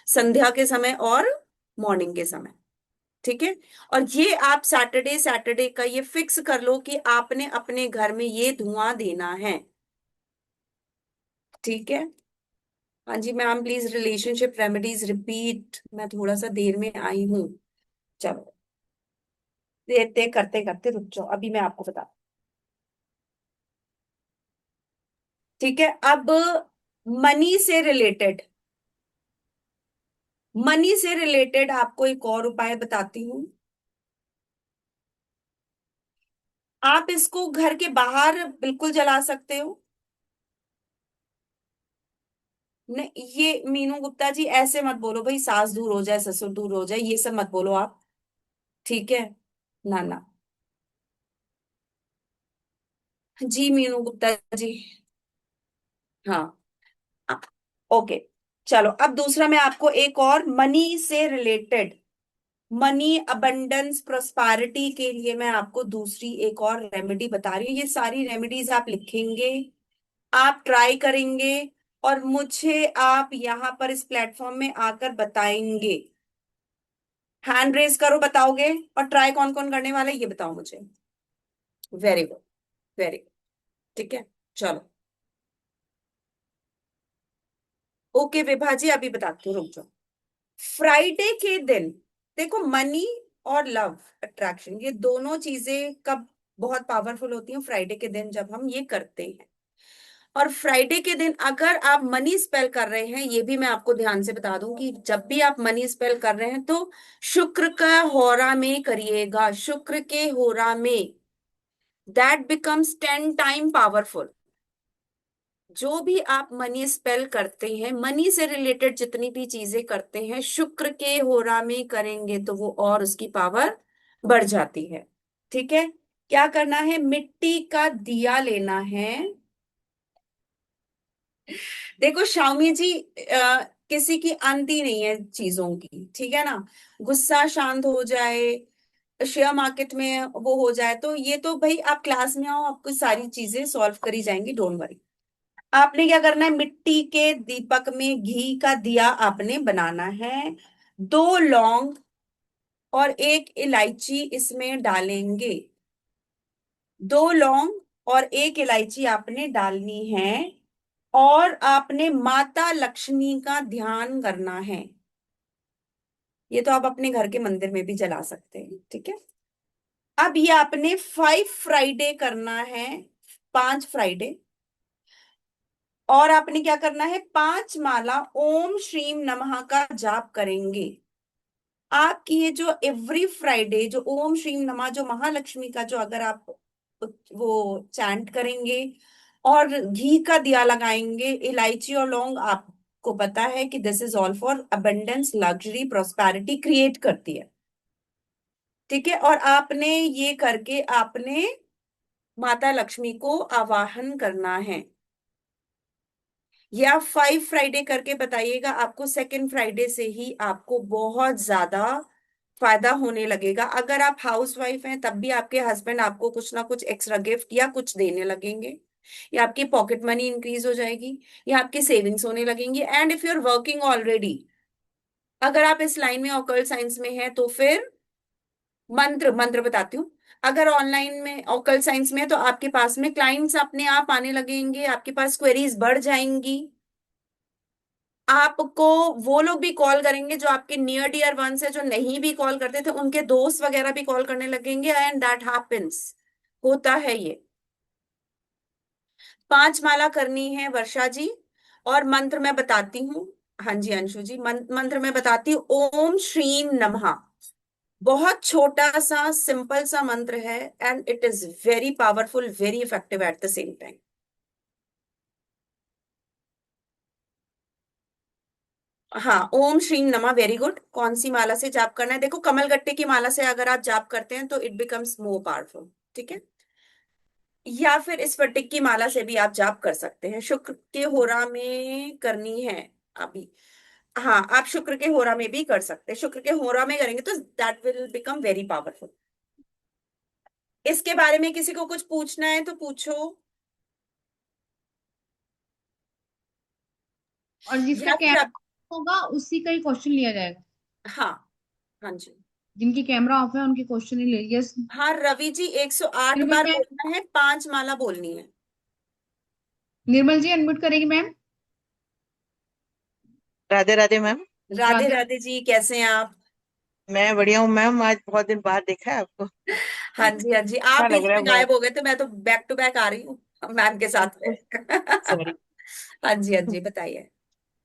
संध्या के समय और मॉर्निंग के समय, ठीक है। और ये आप सैटरडे सैटरडे का ये फिक्स कर लो कि आपने अपने घर में ये धुआं देना है, ठीक है। हाँ जी ma'am, please relationship remedies repeat, मैं थोड़ा सा देर में आई हूँ। चलो, देखते करते करते रुक जाओ, अभी मैं आपको बता, ठीक है। अब मनी से रिलेटेड, मनी से रिलेटेड आपको एक और उपाय बताती हूँ। आप इसको घर के बाहर बिल्कुल जला सकते हो। नहीं, ये मीनू गुप्ता जी ऐसे मत बोलो भाई, सास दूर हो जाए, ससुर दूर हो जाए, ये सब मत बोलो आप, ठीक है। ना ना, जी मीनू गुप्ता जी, हाँ, ओके। चलो, अब दूसरा मैं आपको एक और मनी से रिलेटेड, मनी अबंडेंस प्रोस्पैरिटी के लिए मैं आपको दूसरी एक और रेमेडी बता रही हूँ। ये सारी रेमेडीज आप लिखेंगे, आप ट्राई करेंगे, और मुझे आप यहाँ पर इस प्लेटफॉर्म में आकर बताएंगे। हैंड रेज करो, बताओगे, और ट्राई कौन कौन करने वाला है ये बताओ मुझे। वेरी गुड, वेरी गुड, ठीक है। चलो, ओके विभा जी, अभी बताती हूँ, रुक जाओ। फ्राइडे के दिन, देखो, मनी और लव अट्रैक्शन, ये दोनों चीजें कब बहुत पावरफुल होती हैं, फ्राइडे के दिन जब हम ये करते हैं। और फ्राइडे के दिन अगर आप मनी स्पेल कर रहे हैं, ये भी मैं आपको ध्यान से बता दूं कि जब भी आप मनी स्पेल कर रहे हैं तो शुक्र का होरा में करिएगा, शुक्र के होरा में, दैट बिकम्स 10 टाइम पावरफुल। जो भी आप मनी स्पेल करते हैं, मनी से रिलेटेड जितनी भी चीजें करते हैं, शुक्र के होरा में करेंगे तो वो और उसकी पावर बढ़ जाती है, ठीक है। क्या करना है, मिट्टी का दिया लेना है। देखो शाओमी जी, किसी की अंती नहीं है चीजों की, ठीक है ना। गुस्सा शांत हो जाए, शेयर मार्केट में वो हो जाए, तो ये तो भाई आप क्लास में आओ, आपको सारी चीजें सॉल्व करी जाएंगी, डोंट वरी। आपने क्या करना है, मिट्टी के दीपक में घी का दिया आपने बनाना है, 2 लौंग और 1 इलायची इसमें डालेंगे, 2 लौंग और 1 इलायची आपने डालनी है। और आपने माता लक्ष्मी का ध्यान करना है। ये तो आप अपने घर के मंदिर में भी जला सकते हैं, ठीक है। अब ये आपने 5 फ्राइडे करना है, 5 फ्राइडे। और आपने क्या करना है, 5 माला ओम श्रीम नमः का जाप करेंगे। आपकी ये जो एवरी फ्राइडे जो ओम श्रीम नमः, जो महालक्ष्मी का जो अगर आप वो चैंट करेंगे और घी का दिया लगाएंगे। इलायची और लौंग, आपको पता है कि this is all for abundance, luxury, prosperity create करती है। ठीक है, और आपने ये करके आपने माता लक्ष्मी को आवाहन करना है। ये आप 5 फ्राइडे करके बताइएगा, आपको सेकेंड फ्राइडे से ही आपको बहुत ज्यादा फायदा होने लगेगा। अगर आप हाउस वाइफ हैं तब भी आपके हस्बैंड आपको कुछ ना कुछ एक्स्ट्रा गिफ्ट या कुछ देने लगेंगे, या आपकी पॉकेट मनी इंक्रीज हो जाएगी, या आपकी सेविंग्स होने लगेंगी। And if you are working already, अगर आप इस लाइन में ऑकल्ट साइंस में हैं तो फिर मंत्र मंत्र बताती हूँ। अगर ऑनलाइन में ऑकल्ट साइंस में है तो आपके पास में क्लाइंट्स अपने आप आने लगेंगे, आपके पास क्वेरीज बढ़ जाएंगी। आपको वो लोग भी कॉल करेंगे जो आपके नियर डियर वंस है, जो नहीं भी कॉल करते थे उनके दोस्त वगैरह भी कॉल करने लगेंगे। एंड दैट हैपेंस, होता है ये। 5 माला करनी है वर्षा जी, और मंत्र मैं बताती हूँ। हाँ जी अंशु जी, मंत्र मैं बताती हूँ। ओम श्रीम नमः। बहुत छोटा सा सिंपल सा मंत्र है, and it is very powerful, very effective at the same time. हाँ, ओम श्रीम नमः, वेरी गुड। कौन सी माला से जाप करना है? देखो, कमल गट्टे की माला से अगर आप जाप करते हैं तो इट बिकम्स मोर पावरफुल। ठीक है, या फिर इस फटिक की माला से भी आप जाप कर सकते हैं। शुक्र के होरा में करनी है अभी। हाँ, आप शुक्र के होरा में भी कर सकते हैं। शुक्र के होरा में करेंगे तो that will become very powerful. इसके बारे में किसी को कुछ पूछना है तो पूछो। और जिसका या फिर आप, कैमरा होगा उसी का ही क्वेश्चन लिया जाएगा। हाँ, हाँ जी, जिनकी कैमरा ऑफ है उनके क्वेश्चन ही ले लिए। यस। हाँ रवि जी, 108 निर्मल बार मैम, बोलना है, 5 माला बोलनी है। निर्मल जी अनम्यूट करेगी मैम। राधे राधे मैम। राधे राधे। राधे जी, कैसे हैं आप? मैं बढ़िया हूँ मैम, आज बहुत दिन बाद देखा है आपको। हाँ जी, हाँ जी, अच्छा आप लग बीच रहा है में बहुत। गायब हो गए थे, मैं तो बैक टू बैक आ रही हूँ मैम के साथ में। सॉरी हाँ जी, हाँ जी, बताइए।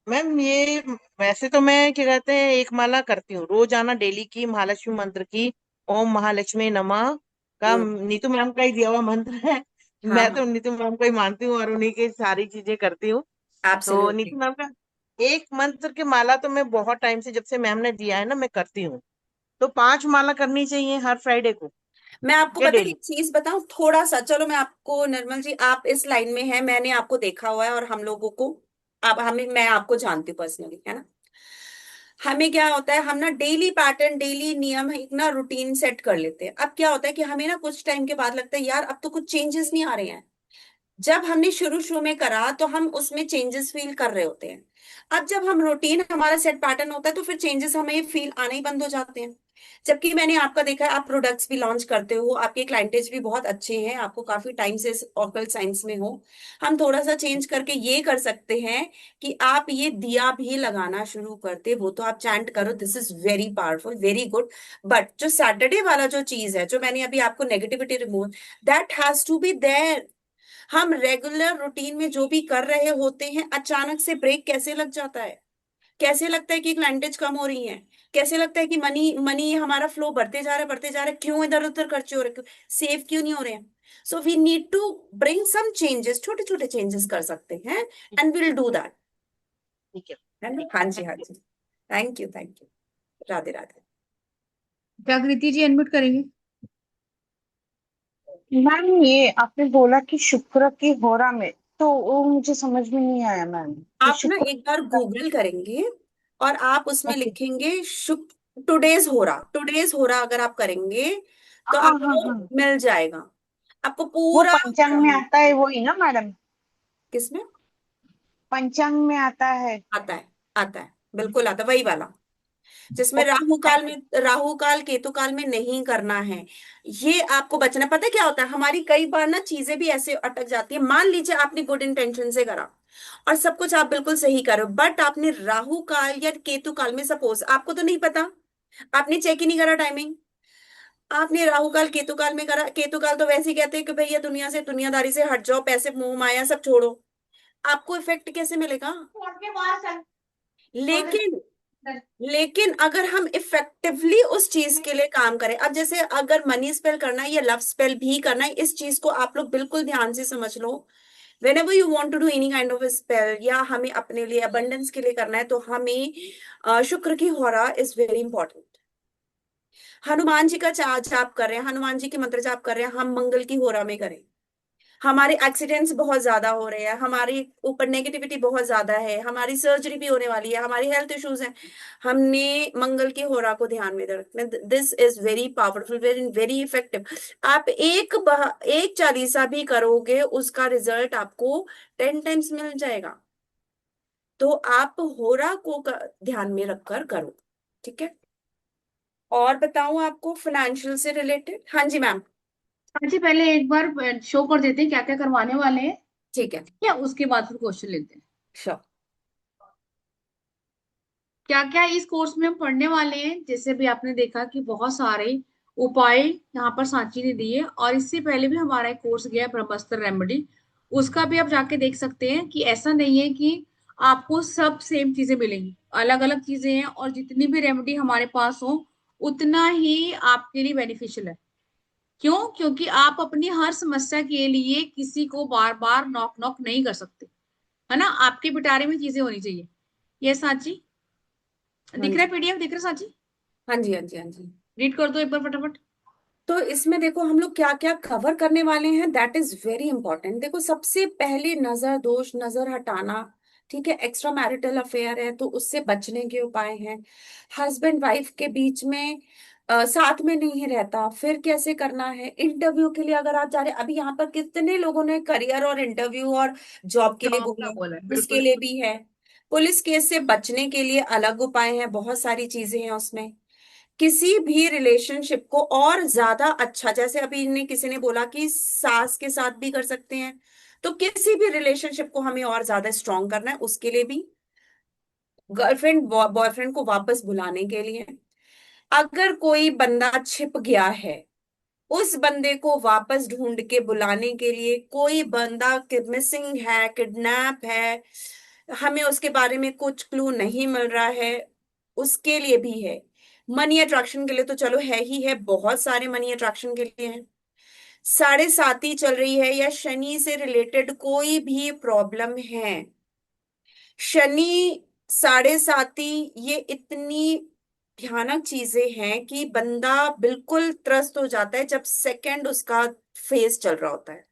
मैम। ये वैसे तो मैं क्या कहते हैं, एक माला करती हूँ रोजाना डेली की, महालक्ष्मी मंत्र की। ओम महालक्ष्मी नमः का हम्म, नीतू मैम का ही दिया हुआ मंत्र है। हाँ मैं हाँ, तो नीतू मैम को ही मानती हूँ और उन्हीं की सारी चीजें करती हूँ। तो एब्सोल्युटली। नीतू मैम का एक मंत्र की माला तो मैं बहुत टाइम से, जब से मैम ने दिया है ना, मैं करती हूँ। तो 5 माला करनी चाहिए हर फ्राइडे को मैं आपको या पता है डेली? एक चीज बताऊं थोड़ा सा, चलो मैं आपको, निर्मल जी आप इस लाइन में हैं, मैंने आपको देखा हुआ है, और हम लोगों को, आप हमें, मैं आपको जानती हूँ पर्सनली, है ना। हमें क्या होता है, हम ना डेली पैटर्न, डेली नियम, एक ना रूटीन सेट कर लेते हैं। अब क्या होता है कि हमें ना कुछ टाइम के बाद लगता है यार अब तो कुछ चेंजेस नहीं आ रहे हैं। जब हमने शुरू शुरू में करा तो हम उसमें चेंजेस फील कर रहे होते हैं। अब जब हम रूटीन, हमारा सेट पैटर्न होता है तो फिर चेंजेस हमें फील आने ही बंद हो जाते हैं। जबकि मैंने आपका देखा है, आप प्रोडक्ट्स भी लॉन्च करते हो, आपके क्लाइंटेज भी बहुत अच्छे हैं, आपको काफी टाइम से ऑकल्ट साइंस में हो। हम थोड़ा सा चेंज करके ये कर सकते हैं कि आप ये दिया भी लगाना शुरू करते, वो तो आप चैंट करो, this is very powerful, very good. But जो सैटरडे वाला जो चीज है, जो मैंने अभी आपको negativity remove, that has to be there. हम रेगुलर रूटीन में जो भी कर रहे होते हैं, अचानक से ब्रेक कैसे लग जाता है? कैसे लगता है कि क्लाइंटेज कम हो रही है? कैसे लगता है कि मनी मनी हमारा फ्लो बढ़ते जा रहा है, बढ़ते जा रहा है? क्यों इधर उधर खर्चे हो रहे, सेव क्यों नहीं हो रहे हैं? So we need to bring some changes, छोटे छोटे चेंजेस कर सकते हैं, एंड विल डू दैट। ठीक है। है ना? हाँ जी, हाँ जी, thank you, thank you. Radhe Radhe. Jagriti ji unmute करेंगे। मैम, ये आपने बोला कि शुक्र की होरा में, तो वो मुझे समझ में नहीं आया मैम कि आप ना शुक्र। एक बार गूगल करेंगे और आप उसमें ओके। लिखेंगे शुक्र, टुडेज हो रहा, टुडेज हो रहा, अगर आप करेंगे तो हाँ हाँ आपको हाँ, मिल जाएगा, आपको वो पूरा। पंचांग में आता है वही ना मैडम? किसमें पंचांग में आता है। आता है? आता है, बिल्कुल आता है, वही वाला जिसमें ओके, राहु काल थैंक में, राहु काल केतु काल में नहीं करना है। ये आपको बचना। पता है क्या होता है, हमारी कई बार ना चीजें भी ऐसे अटक जाती है। मान लीजिए आपने गुड इंटेंशन से करा और सब कुछ आप बिल्कुल सही करो, बट आपने राहु काल या केतु काल में, सपोज आपको तो नहीं पता, आपने चेक ही नहीं करा टाइमिंग, आपने राहु काल केतु काल में करा। केतु काल तो वैसे ही कहते हैं कि भैया दुनिया से, दुनियादारी से हट जाओ, पैसे मोह माया सब छोड़ो। आपको इफेक्ट कैसे मिलेगा? यू। लेकिन लेकिन अगर हम इफेक्टिवली उस चीज के लिए काम करें, अब जैसे अगर मनी स्पेल करना है या लव स्पेल भी करना है, इस चीज को आप लोग बिल्कुल ध्यान से समझ लो। Whenever you want to do any kind of spell, या हमें अपने लिए अबंडेंस के लिए करना है, तो हमें शुक्र की होरा is very important. Hanuman ji का जाप कर रहे हैं, हनुमान जी के मंत्र जाप कर रहे हैं, हम मंगल की होरा में करें। हमारे एक्सीडेंट्स बहुत ज्यादा हो रहे हैं, हमारे ऊपर नेगेटिविटी बहुत ज्यादा है, हमारी सर्जरी भी होने वाली है, हमारी हेल्थ इश्यूज हैं, हमने मंगल की होरा को ध्यान में रखना। This is very powerful, very very effective. आप एक चालीसा भी करोगे, उसका रिजल्ट आपको 10 टाइम्स मिल जाएगा। तो आप होरा को ध्यान में रखकर करो, ठीक है। और बताऊं आपको फाइनेंशियल से रिलेटेड? हाँ जी मैम। हाँ जी, पहले एक बार शो कर देते हैं क्या क्या करवाने वाले हैं, ठीक है। या उसके बाद फिर क्वेश्चन लेते हैं। श्योर। क्या क्या इस कोर्स में हम पढ़ने वाले हैं, जैसे भी आपने देखा कि बहुत सारे उपाय यहाँ पर सांची ने दिए, और इससे पहले भी हमारा एक कोर्स गया ब्रह्मास्त्र रेमेडी, उसका भी आप जाके देख सकते हैं कि ऐसा नहीं है कि आपको सब सेम चीजें मिलेंगी, अलग अलग चीजें हैं, और जितनी भी रेमेडी हमारे पास हो उतना ही आपके लिए बेनिफिशियल है। क्यों? क्योंकि आप अपनी हर समस्या के लिए किसी को बार बार नॉक नॉक नहीं कर सकते, है ना। आपके पिटारे में चीजें होनी चाहिए। ये सांची हाँ दिख रहा है, जी, पीडीएफ दिख रहा है सांची? हाँ जी, हाँ जी, हाँ जी। रीड कर दो एक बार फटाफट। तो इसमें देखो हम लोग क्या क्या कवर करने वाले हैं, दैट इज वेरी इंपॉर्टेंट। देखो सबसे पहले नजर दोष, नजर हटाना, ठीक है। एक्स्ट्रा मैरिटल अफेयर है तो उससे बचने के उपाय हैं। हस्बैंड वाइफ के बीच में साथ में नहीं रहता, फिर कैसे करना है। इंटरव्यू के लिए अगर आप जा रहे हैं, अभी यहाँ पर कितने लोगों ने करियर और इंटरव्यू और जॉब के लिए जॉब का बोला, बोला है, उसके बिल्कुल। लिए भी है। पुलिस केस से बचने के लिए अलग उपाय हैं, बहुत सारी चीजें हैं उसमें। किसी भी रिलेशनशिप को और ज्यादा अच्छा, जैसे अभी ने किसी ने बोला कि सास के साथ भी कर सकते हैं, तो किसी भी रिलेशनशिप को हमें और ज्यादा स्ट्रांग करना है, उसके लिए भी। गर्लफ्रेंड बॉयफ्रेंड को वापस बुलाने के लिए, अगर कोई बंदा छिप गया है, उस बंदे को वापस ढूंढ के बुलाने के लिए, कोई बंदा मिसिंग है, किडनैप है, हमें उसके बारे में कुछ क्लू नहीं मिल रहा है, उसके लिए भी है। मनी अट्रैक्शन के लिए तो चलो है ही है, बहुत सारे मनी अट्रैक्शन के लिए हैं। साढ़े साती चल रही है या शनि से रिलेटेड कोई भी प्रॉब्लम है, शनि साढ़े साती, ये इतनी भयानक चीजें हैं कि बंदा बिल्कुल त्रस्त हो जाता है जब सेकंड उसका फेस चल रहा होता है।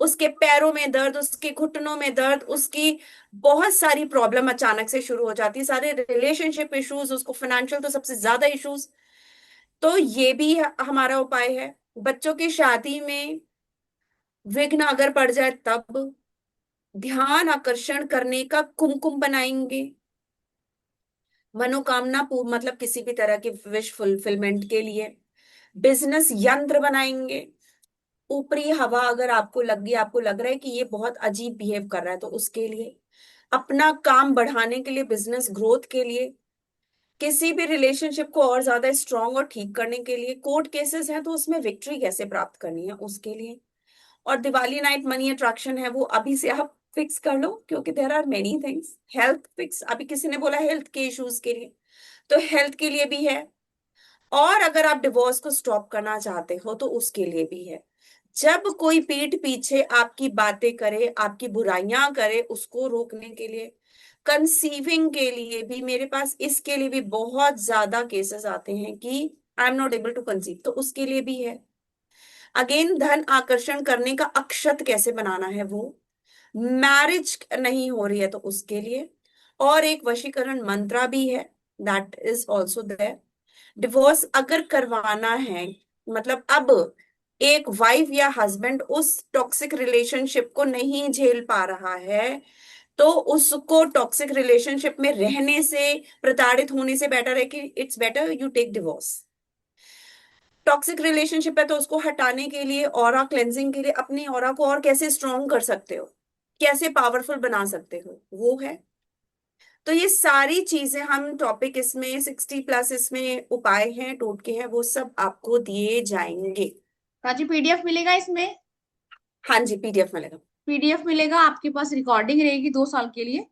उसके पैरों में दर्द, उसके घुटनों में दर्द, उसकी बहुत सारी प्रॉब्लम अचानक से शुरू हो जाती है, सारे रिलेशनशिप इश्यूज, उसको फाइनेंशियल तो सबसे ज्यादा इश्यूज। तो ये भी हमारा उपाय है। बच्चों की शादी में विघ्न अगर पड़ जाए तब ध्यान आकर्षण करने का कुमकुम बनाएंगे। मनोकामना पूर्ण, मतलब किसी भी तरह की विश फुलफिलमेंट के लिए बिजनेस यंत्र बनाएंगे। ऊपरी हवा अगर आपको लगी, आपको लग रहा है कि ये बहुत अजीब बिहेव कर रहा है, तो उसके लिए, अपना काम बढ़ाने के लिए, बिजनेस ग्रोथ के लिए, किसी भी रिलेशनशिप को और ज्यादा स्ट्रांग और ठीक करने के लिए, कोर्ट केसेस हैं तो उसमें विक्ट्री कैसे प्राप्त करनी है उसके लिए। और दिवाली नाइट मनी अट्रैक्शन है, वो अभी से आप फिक्स कर लो, क्योंकि there are many things. Health fix, अभी किसी ने बोला हेल्थ के इश्यूज के लिए, तो हेल्थ के लिए भी है। और अगर आप डिवोर्स को स्टॉप करना चाहते हो तो उसके लिए भी है। जब कोई पीठ पीछे आपकी बातें करे, आपकी बुराइयां करे, उसको रोकने के लिए। कंसीविंग के लिए भी मेरे पास, इसके लिए भी बहुत ज्यादा केसेस आते हैं कि I am not able to conceive, तो उसके लिए भी है। अगेन धन आकर्षण करने का अक्षत कैसे बनाना है वो, मैरिज नहीं हो रही है तो उसके लिए। और एक वशीकरण मंत्रा भी है, that is also there. Divorce अगर करवाना है, मतलब अब एक वाइफ या हस्बैंड उस टॉक्सिक रिलेशनशिप को नहीं झेल पा रहा है, तो उसको टॉक्सिक रिलेशनशिप में रहने से, प्रताड़ित होने से बेटर है कि it's better you take divorce. Toxic relationship है तो उसको हटाने के लिए, ऑरा क्लेंजिंग के लिए, अपनी ऑरा को और कैसे स्ट्रॉन्ग कर सकते हो, कैसे पावरफुल बना सकते हो, वो है। तो ये सारी चीजें हम टॉपिक, इसमें 60+ इसमें उपाय हैं, टोटके हैं, वो सब आपको दिए जाएंगे। हाँ जी, पीडीएफ मिलेगा इसमें। हाँ जी, पीडीएफ मिलेगा। पीडीएफ मिलेगा, आपके पास रिकॉर्डिंग रहेगी 2 साल के लिए,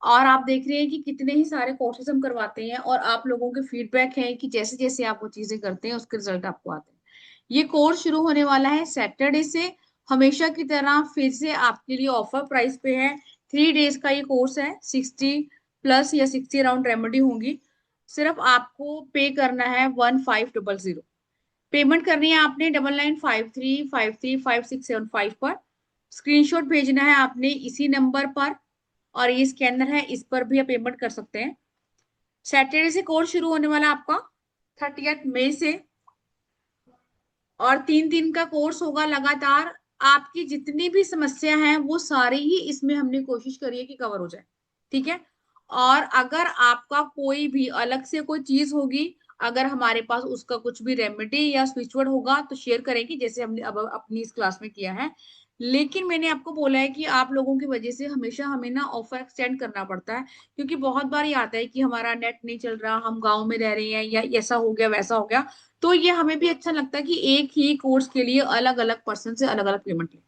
और आप देख रहे हैं कि कितने ही सारे कोर्सेज हम करवाते हैं, और आप लोगों के फीडबैक है कि जैसे जैसे आप वो चीजें करते हैं उसके रिजल्ट आपको आते हैं। ये कोर्स शुरू होने वाला है सैटरडे से। हमेशा की तरह फिर से आपके लिए ऑफर प्राइस पे है। 3 डेज का ये कोर्स है, 60+ या 60 अराउंड रेमेडी होंगी। सिर्फ आपको पे करना है 1500। पेमेंट करनी है आपने 9953535675 पर। स्क्रीनशॉट भेजना है आपने इसी नंबर पर, और ये स्कैनर है, इस पर भी आप पेमेंट कर सकते हैं। सैटरडे से कोर्स शुरू होने वाला है आपका 30 मई से, और 3 दिन का कोर्स होगा लगातार। आपकी जितनी भी समस्या है वो सारी ही इसमें हमने कोशिश करी है कि कवर हो जाए, ठीक है। और अगर आपका कोई भी अलग से कोई चीज होगी, अगर हमारे पास उसका कुछ भी रेमेडी या स्विच वर्ड होगा तो शेयर करेंगे, जैसे हमने अब अपनी इस क्लास में किया है। लेकिन मैंने आपको बोला है कि आप लोगों की वजह से हमेशा हमें ना ऑफर एक्सटेंड करना पड़ता है, क्योंकि बहुत बार ये आता है कि हमारा नेट नहीं चल रहा, हम गांव में रह रहे हैं, या ऐसा हो गया वैसा हो गया। तो ये हमें भी अच्छा लगता है कि एक ही कोर्स के लिए अलग अलग पर्सन से अलग अलग पेमेंट ले।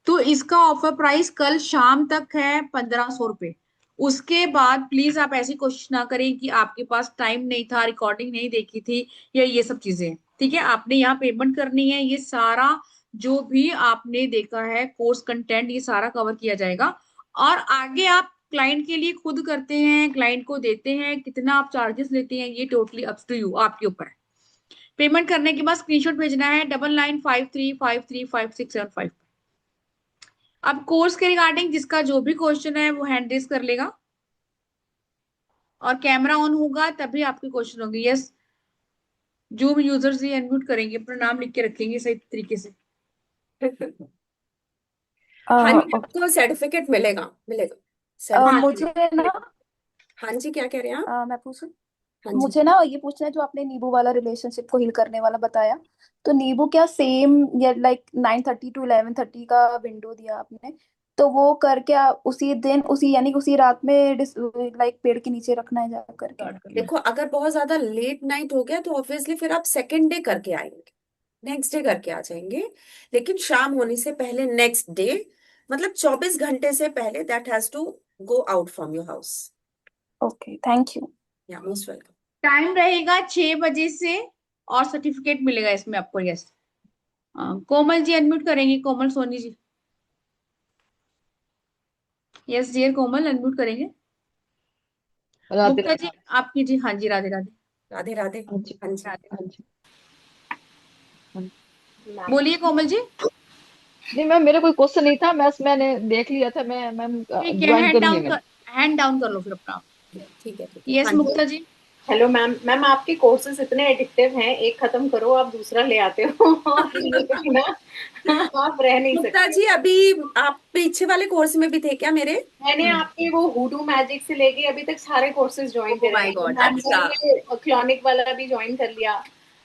तो इसका ऑफर प्राइस कल शाम तक है 1500 रुपये। उसके बाद प्लीज आप ऐसी कोशिश ना करें कि आपके पास टाइम नहीं था, रिकॉर्डिंग नहीं देखी थी, या ये सब चीजें, ठीक है। आपने यहाँ पेमेंट करनी है, ये सारा जो भी आपने देखा है कोर्स कंटेंट ये सारा कवर किया जाएगा। और आगे आप क्लाइंट के लिए खुद करते हैं, क्लाइंट को देते हैं, कितना आप चार्जेस लेते हैं ये टोटली अप टू यू, आपके ऊपर है। पेमेंट करने के बाद स्क्रीनशॉट भेजना है 9953535675। अब कोर्स के रिगार्डिंग जिसका जो भी क्वेश्चन है वो हैंड रेज कर लेगा, और कैमरा ऑन होगा तभी आपके क्वेश्चन होंगे। यस, जूम यूजर्स ही अनम्यूट करेंगे, अपना नाम लिख के रखेंगे सही तरीके से। हाँ जी, ओके। आपको सर्टिफिकेट मिलेगा, मिलेगा हाँ सर्टिफिकेट। जी, मुझे ना हाँ जी, क्या कह रहे हैं आप? मैं पूछूं? हाँ जी। मुझे ना ये पूछना है, जो आपने नींबू वाला रिलेशनशिप को हील करने वाला बताया, तो नींबू क्या सेम या लाइक 9:30 to 11:30 का विंडो दिया आपने, तो वो करके उसी दिन उसी यानी कि उसी रात में लाइक पेड़ के नीचे रखना है जा करके? स्टार्ट कर लो। देखो, अगर बहुत ज्यादा लेट नाइट हो गया तो ऑब्वियसली फिर आप सेकेंड डे करके आएंगे, नेक्स्ट डे करके आ जाएंगे। लेकिन शाम होने से पहले नेक्स्ट डे, मतलब 24 घंटे से पहले, that has to go out from your house. Okay, thank you. या मोस्ट वेलकम। टाइम रहेगा 6 बजे से, और सर्टिफिकेट मिलेगा इसमें आपको। यस, कोमल जी अनम्यूट करेंगे, कोमल सोनी जी। यस डियर कोमल, अनम्यूट करेंगे। राधे मुक्ता जी आपकी जी, हाँ जी, राधे राधे। राधे राधे। हाँ जी। हाँ जी। राधे, हाँ जी। हाँ। बोलिए कोमल जी। नहीं मैम, मेरा कोई क्वेश्चन नहीं था, मैंने देख लिया था। मैं मैम ठीक है, ज्वाइन करूंगी मैं। हैंड डाउन कर लो फिर अपना। ठीक है, ठीक है। यस हाँ जी। Mukta ji. Hello ma'am. Ma'am आपके कोर्सेज इतने एडिक्टिव हैं, एक खत्म करो आप दूसरा ले आते हो और ये तो ना आप रह नहीं मुक्ता सकते। जी, अभी आप पीछे वाले कोर्स में भी थे क्या मेरे? मैंने आपके वो हुडू मैजिक से लेके अभी तक सारे कोर्सेज ज्वाइन ओह करे माय हैं, तो गॉड, मैम अच्छा। ने ये क्लॉनिक वाला भी ज्वाइन कर लिया। अब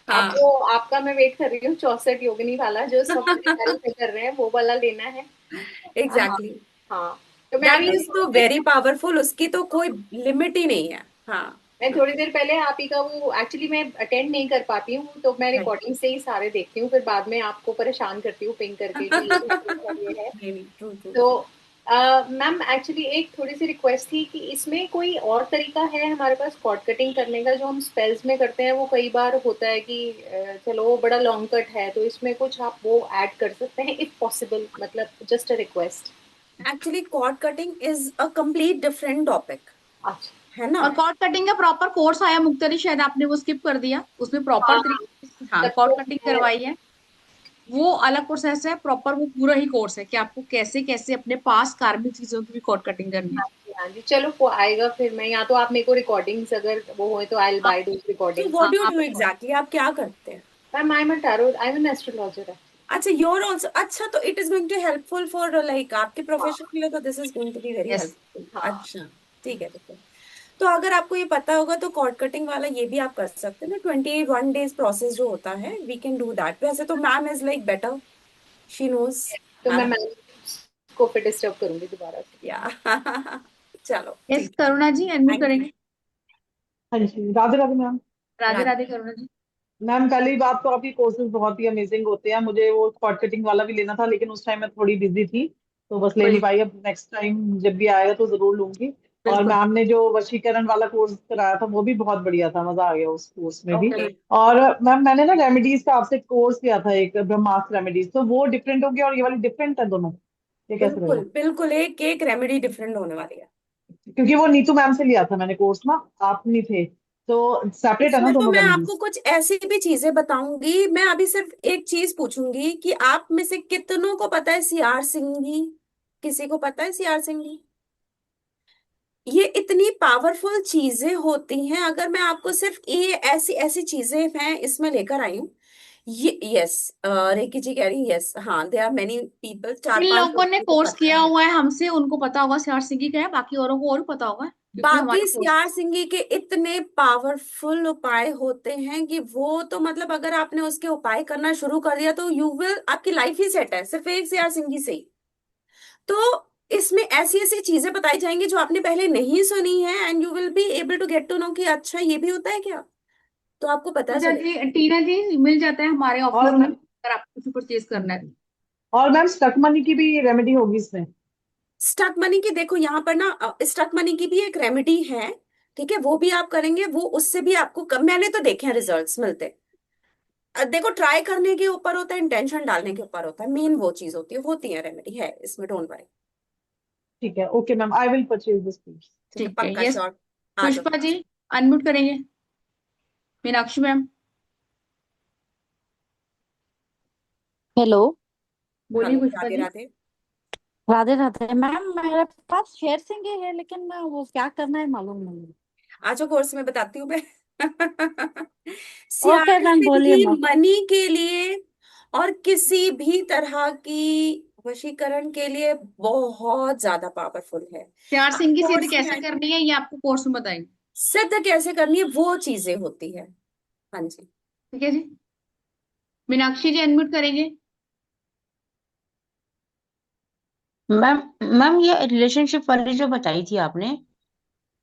हाँ, वो आपका मैं वेट कर रही हूँ 64 योगिनी वाला, जो सब मेरे तारीफ कर रहे हैं, वो वाला लेना है। हाँ। एग्जैक्टली। हाँ, तो मैं दैट अभी इज तो वेरी पावरफुल, उसकी तो कोई लिमिट ही नहीं है। हाँ। मैं थोड़ी देर पहले आप ही का वो, एक्चुअली मैं अटेंड नहीं कर पाती हूँ, तो मैं रिकॉर्डिंग से ही सारे देखती हूँ, फिर बाद में आपको परेशान करती हूँ पिंग करके कि ये है। नहीं नहीं, ट्रू ट्रू। तो मैम एक्चुअली एक थोड़ी सी रिक्वेस्ट थी कि इसमें कोई और तरीका है हमारे पास कॉर्ड कटिंग करने का, जो हम स्पेल्स में करते हैं वो कई बार होता है कि चलो वो बड़ा लॉन्ग कट है, तो इसमें कुछ आप वो ऐड कर सकते हैं इफ पॉसिबल, मतलब just a request. Actually cord cutting is a complete different topic, अच्छा। है ना? और कॉर्ड कटिंग का प्रॉपर कोर्स आया मुक्ता जी, शायद आपने वो स्किप कर दिया। उसमें प्रॉपर हाँ तरीके से हाँ तब कॉर्ड तो कटिंग मैं, करवाई है। वो अलग प्रोसेस है प्रॉपर, वो पूरा ही कोर्स है कि आपको कैसे कैसे अपने पास कार्बनिक चीजों की भी कॉर्ड कटिंग करनी है। हाँ जी हाँ जी, चलो वो आएगा फिर। मैं या तो आप मेरे को रिकॉर्डिंग्स अगर वो हो तो आई विल हाँ बाय दोस तो रिकॉर्डिंग्स। व्हाट डू यू आप डू एग्जैक्टली, आप क्या करते हैं? Ma'am I am a tarot, I am an astrologer. अच्छा, योर ऑल्सो, अच्छा, तो it is going to helpful for like आपके हाँ प्रोफेशन के लिए, तो this is going to be very yes. Helpful. हाँ। अच्छा, ठीक है, ठीक है। तो अगर आपको ये पता होगा तो कॉर्ड कटिंग वाला ये भी आप कर सकते हैं ना, 21 डेज प्रोसेस जो होता है, वी कैन डू दैट। वैसे तो ma'am is like better, she knows. तो मैं मैम को फिर डिस्टर्ब करूंगी दोबारा से। या चलो यस ठीक है, करुणा जी अनम्यूट थैंक यू। करेंगे। हाँ जी, राधे राधे मैम। राधे राधे। राधे करुणा जी। मैम पहली बात तो आपकी कोर्सेज बहुत ही अमेजिंग होते हैं। मुझे वो कॉर्ड कटिंग वाला भी लेना था, लेकिन उस टाइम मैं थोड़ी बिजी थी, तो बस ले कोई नहीं पाई। अब नेक्स्ट टाइम जब भी आएगा तो जरूर लूंगी। और बिल्कुल। मैम ने जो वशीकरण वाला कोर्स कराया था वो भी बहुत बढ़िया था, मजा आ गया उस कोर्स में भी। ओके। और मैम मैंने ना रेमेडीज का आपसे कोर्स किया था, एक ब्रह्मास्त्र रेमेडीज, तो वो डिफरेंट हो गया और ये वाली डिफरेंट है दोनों, ये कैसे बिल्कुल रहेगा? बिल्कुल, एक एक रेमेडी डिफरेंट होने वाली है। क्योंकि वो नीतू मैम से लिया था मैंने कोर्स ना, आप नहीं थे, तो सेपरेट है ना इसमें तो दोनों मैं आपको रेमेडीज? कुछ ऐसी भी चीजें बताऊंगी। मैं अभी सिर्फ एक चीज पूछूंगी कि आप में से कितनों को पता है सीआर सिंघी? किसी को पता है सीआर सिंघी? ये इतनी पावरफुल चीजें होती हैं। अगर मैं आपको सिर्फ ये ऐसी ऐसी चीजें मैं इसमें लेकर आई हूँ। ये यस, रेकी जी कह रही यस, हाँ, देयर आर मेनी पीपल, चार जिन पांच लोगों ने लोगों को कोर्स पता किया है। हुआ है हमसे उनको पता होगा सीआरसीगी क्या है, बाकी औरों को और भी पता होगा क्योंकि बाकी हमारे कोर्स। सीआर सिंघी के इतने पावरफुल उपाय होते हैं कि वो तो मतलब अगर आपने उसके उपाय करना शुरू कर दिया तो यू विल, आपकी लाइफ ही सेट है सिर्फ एक सीआर सिंघी से ही। तो इसमें ऐसी ऐसी चीजें बताई जाएंगी जो आपने पहले नहीं सुनी है, and you will be able to get to know कि अच्छा ये भी होता है क्या, तो आपको पता अच्छा चले। जी, टीना जी मिल जाता है हमारे और ऑफलाइन में अगर आपको कुछ परचेज करना है। और मैम स्टक मनी की भी रेमेडी होगी इसमें? स्टक मनी की देखो यहाँ पर ना, स्टक मनी की भी एक रेमेडी है, ठीक है, वो भी आप करेंगे, वो उससे भी आपको मैंने तो देखे हैं रिजल्ट्स मिलते। देखो ट्राई करने के ऊपर होता है, इंटेंशन डालने के ऊपर होता है, मेन वो चीज होती है रेमेडी है इसमें, डोंट वरी। ठीक है, okay ma'am, I will purchase this course. ठीक है, ठीक है, पक्का यस। श्योर। आ जाओ। पुष्पा जी अनम्यूट करेंगे। Meenakshi ma'am hello. बोलिए हेलो, पुष्पा राधे जी। राधे। राधे राधे मैम, मेरे पास शेयर सिंगे है लेकिन वो क्या करना है मालूम नहीं। आ जाओ, कोर्स में बताती हूँ मैं। ओके सियार मैम, बोलिए सिंह मैम। मनी के लिए और किसी भी तरह की वशीकरण के लिए बहुत ज्यादा पावरफुल है। सीआर आप सिंह की सिद्ध कोर्स में कैसे आए, करनी है ये आपको कोर्स में बताएंगे। सिद्ध कैसे करनी है वो चीजें होती है। हाँ जी। ठीक है जी। मीनाक्षी जी अनम्यूट करेंगे। मैम मैम ये रिलेशनशिप वाली जो बताई थी आपने,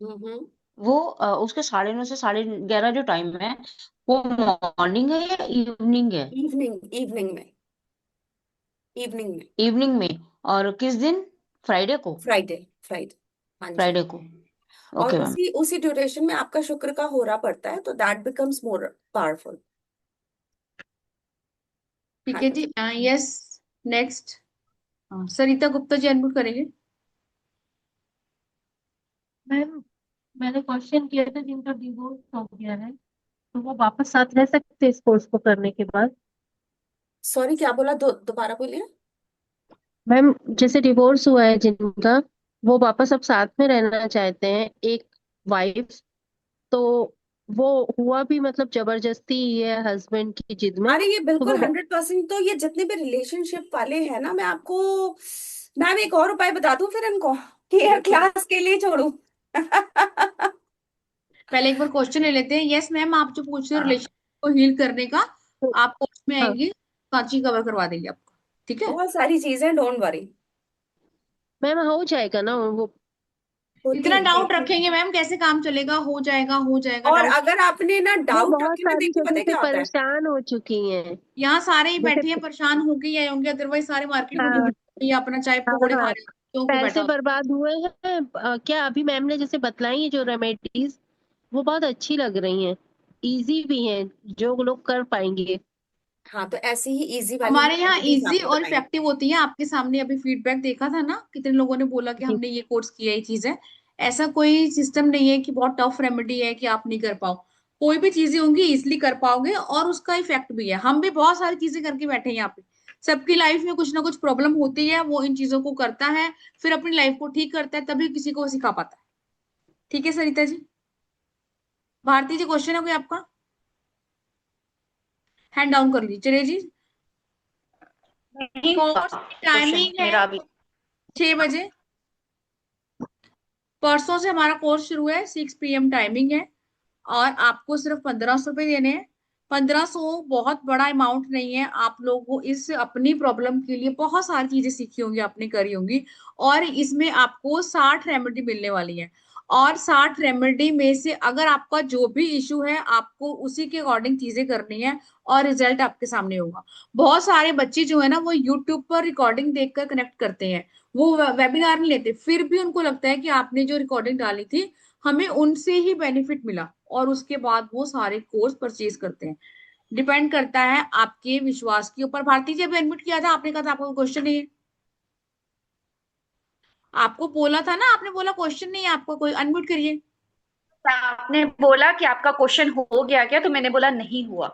हम्म। वो उसके 9:30 से 11:30 जो टाइम है, वो मॉर्निंग है या इवनिंग है? इवनिंग, इवनिंग में, इवनिंग में। इवनिंग में। और किस दिन? फ्राइडे को? Friday, Friday. हाँ जी। फ्राइडे को। और ओके मैम। उसी उसी ड्यूरेशन में आपका शुक्र का होरा पड़ता है, तो दैट बिकम्स मोर पावरफुल। ठीक हाँ है जी। जी। यस। नेक्स्ट सरिता गुप्ता जी अनम्यूट करेंगे। मैम मैंने क्वेश्चन किया था जिनका डिवोर्स हो गया है, तो वो वापस साथ रह सकते हैं इस कोर्स को करने के बाद? सॉरी, क्या बोला, दोबारा बोलिए। मैम जैसे डिवोर्स हुआ है जिनका, वो वापस अब साथ में रहना चाहते हैं एक वाइफ, तो वो हुआ भी मतलब जबरदस्ती ये हस्बैंड की जिद में, अरे ये तो बिल्कुल वो 100%, तो ये जितने भी रिलेशनशिप वाले हैं ना, मैं एक और उपाय बता दूं फिर इनको कि यार क्लास के लिए छोड़ू। पहले एक बार क्वेश्चन ले लेते हैं। यस मैम, आप जो पूछ रहे हो हाँ, रिलेशन को हील करने का, तो आप कोर्स में हाँ, आएंगे, सांची कवर करवा देंगे आपको। ठीक है। बहुत सारी चीजें, डोंट वरी। मैम हो जाएगा ना वो? होती इतना है, डाउट होती है। रखेंगे मैम कैसे काम चलेगा? हो जाएगा, हो जाएगा, और डाउट। अगर आपने ना वो डाउट बहुत रखे ना, सारी देखो पता जगह है से क्या होता है। परेशान हो चुकी हैं। यहाँ सारे ही जैसे बैठे हैं, परेशान होके ही आए होंगे, अदरवाइज सारे मार्केट घूम हाँ, घूम या अपना चाय हाँ, पकौड़े खा हाँ, रहे हो, क्यों को बैठा पैसे हो। बर्बाद हुए हैं। क्या अभी मैम ने जैसे बतलाई है जो रेमेडीज, वो बहुत अच्छी लग रही हैं, इजी भी हैं, जो लोग कर पाएंगे। हाँ, तो ऐसी ही इजी वाली हमारे यहाँ रेमेडीज इजी आपको और बताएंगे। इफेक्टिव होती है। आपके सामने अभी फीडबैक देखा था ना, कितने लोगों ने बोला कि जी। हमने ये कोर्स किया, ये चीज है। ऐसा कोई सिस्टम नहीं है कि बहुत टफ रेमेडी है कि आप नहीं कर पाओ। कोई भी चीजें होंगी इजिली कर पाओगे और उसका इफेक्ट भी है। हम भी बहुत सारी चीजें करके बैठे हैं यहाँ पे। सबकी लाइफ में कुछ ना कुछ प्रॉब्लम होती है, वो इन चीजों को करता है, फिर अपनी लाइफ को ठीक करता है, तभी किसी को सिखा पाता है। ठीक है सरिता जी। भारती जी क्वेश्चन है कोई आपका? हैंड डाउन कर लीजिए। चलिए जी। नहीं था कोर्स की क्वेश्चन टाइमिंग है मेरा अभी। 6 बजे। परसों से हमारा कोर्स शुरू है, 6 PM टाइमिंग है। और आपको सिर्फ 1500 रुपये देने हैं। 1500 बहुत बड़ा अमाउंट नहीं है। आप लोगों को इस अपनी प्रॉब्लम के लिए बहुत सारी चीजें सीखी होंगी, आपने करी होंगी। और इसमें आपको 60 रेमेडी मिलने वाली है। और 60 रेमेडी में से अगर आपका जो भी इशू है आपको उसी के अकॉर्डिंग चीजें करनी है और रिजल्ट आपके सामने होगा। बहुत सारे बच्चे जो है ना वो यूट्यूब पर रिकॉर्डिंग देखकर कनेक्ट करते हैं, वो वेबिनार नहीं लेते, फिर भी उनको लगता है कि आपने जो रिकॉर्डिंग डाली थी हमें उनसे ही बेनिफिट मिला, और उसके बाद वो सारे कोर्स परचेज करते हैं। डिपेंड करता है आपके विश्वास के ऊपर। भारती जी अभी एडमिट किया था, आपने कहा था आपका क्वेश्चन नहीं है, आपको बोला था ना, आपने बोला क्वेश्चन नहीं है आपका कोई, अनम्यूट करिए। आपने बोला कि आपका क्वेश्चन हो गया क्या, तो मैंने बोला नहीं हुआ।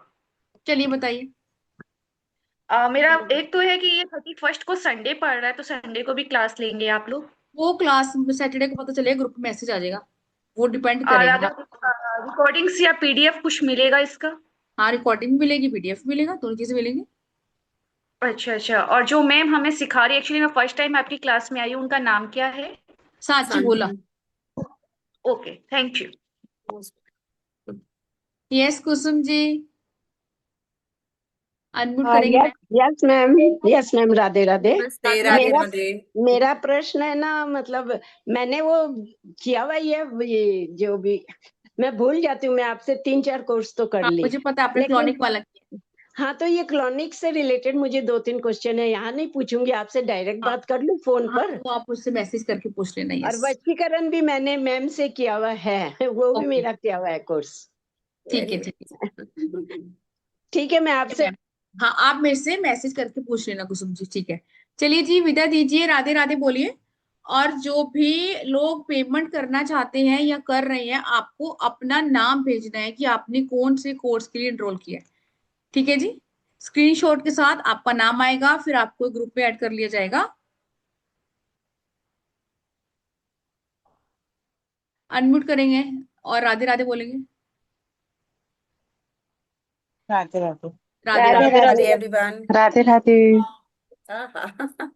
चलिए बताइए। मेरा एक तो है कि ये 31st को संडे पड़ रहा है, तो संडे को भी क्लास लेंगे आप लोग? वो क्लास सैटरडे को पता चलेगा, ग्रुप में मैसेज आ जाएगा, वो डिपेंड और करेगा। अगर रिकॉर्डिंग्स या पीडीएफ कुछ मिलेगा इसका? हाँ रिकॉर्डिंग मिलेगी, पीडीएफ मिलेगा, दोनों चीजें मिलेंगी। अच्छा अच्छा। और जो मैम हमें सिखा रही है, एक्चुअली मैं फर्स्ट टाइम आपकी क्लास में आई हूँ, उनका नाम क्या है? साची बोला। Sanvi. Okay, thank you. Yes Kusum ji, unmute करेंगे yes ma'am. Yes ma'am, yes ma'am, Radhe Radhe. नमस्ते, राधे मेरा राधे। मेरा प्रश्न है ना, मतलब मैंने वो किया हुआ ये जो भी मैं भूल जाती हूँ, मैं आपसे 3-4 कोर्स तो कर हाँ ली, मुझे पता है, आपने लेकिन क्लॉनिक वाला किया। हाँ, तो ये क्लोनिक से रिलेटेड मुझे 2-3 क्वेश्चन है, यहाँ नहीं पूछूंगी, आपसे डायरेक्ट हाँ बात कर लूँ फोन हाँ पर। वो आप उससे मैसेज करके पूछ लेना। और यस वशीकरण भी मैंने मैम से किया हुआ है, वो भी ओके, मेरा किया हुआ है कोर्स। ठीक है ठीक ठीक है, मैं है आपसे मैम। हाँ आप मेरे से मैसेज करके पूछ लेना कुसुम जी, ठीक है। चलिए जी विदा दीजिए, राधे राधे बोलिए। और जो भी लोग पेमेंट करना चाहते हैं या कर रहे हैं, आपको अपना नाम भेजना है कि आपने कौन से कोर्स के लिए एनरोल किया है, ठीक है जी। स्क्रीनशॉट के साथ आपका नाम आएगा, फिर आपको ग्रुप में ऐड कर लिया जाएगा। अनम्यूट करेंगे और राधे राधे बोलेंगे। राधे राधे। राधे राधे राधे। राधे एवरीवन। राधे राधे। हाँ हाँ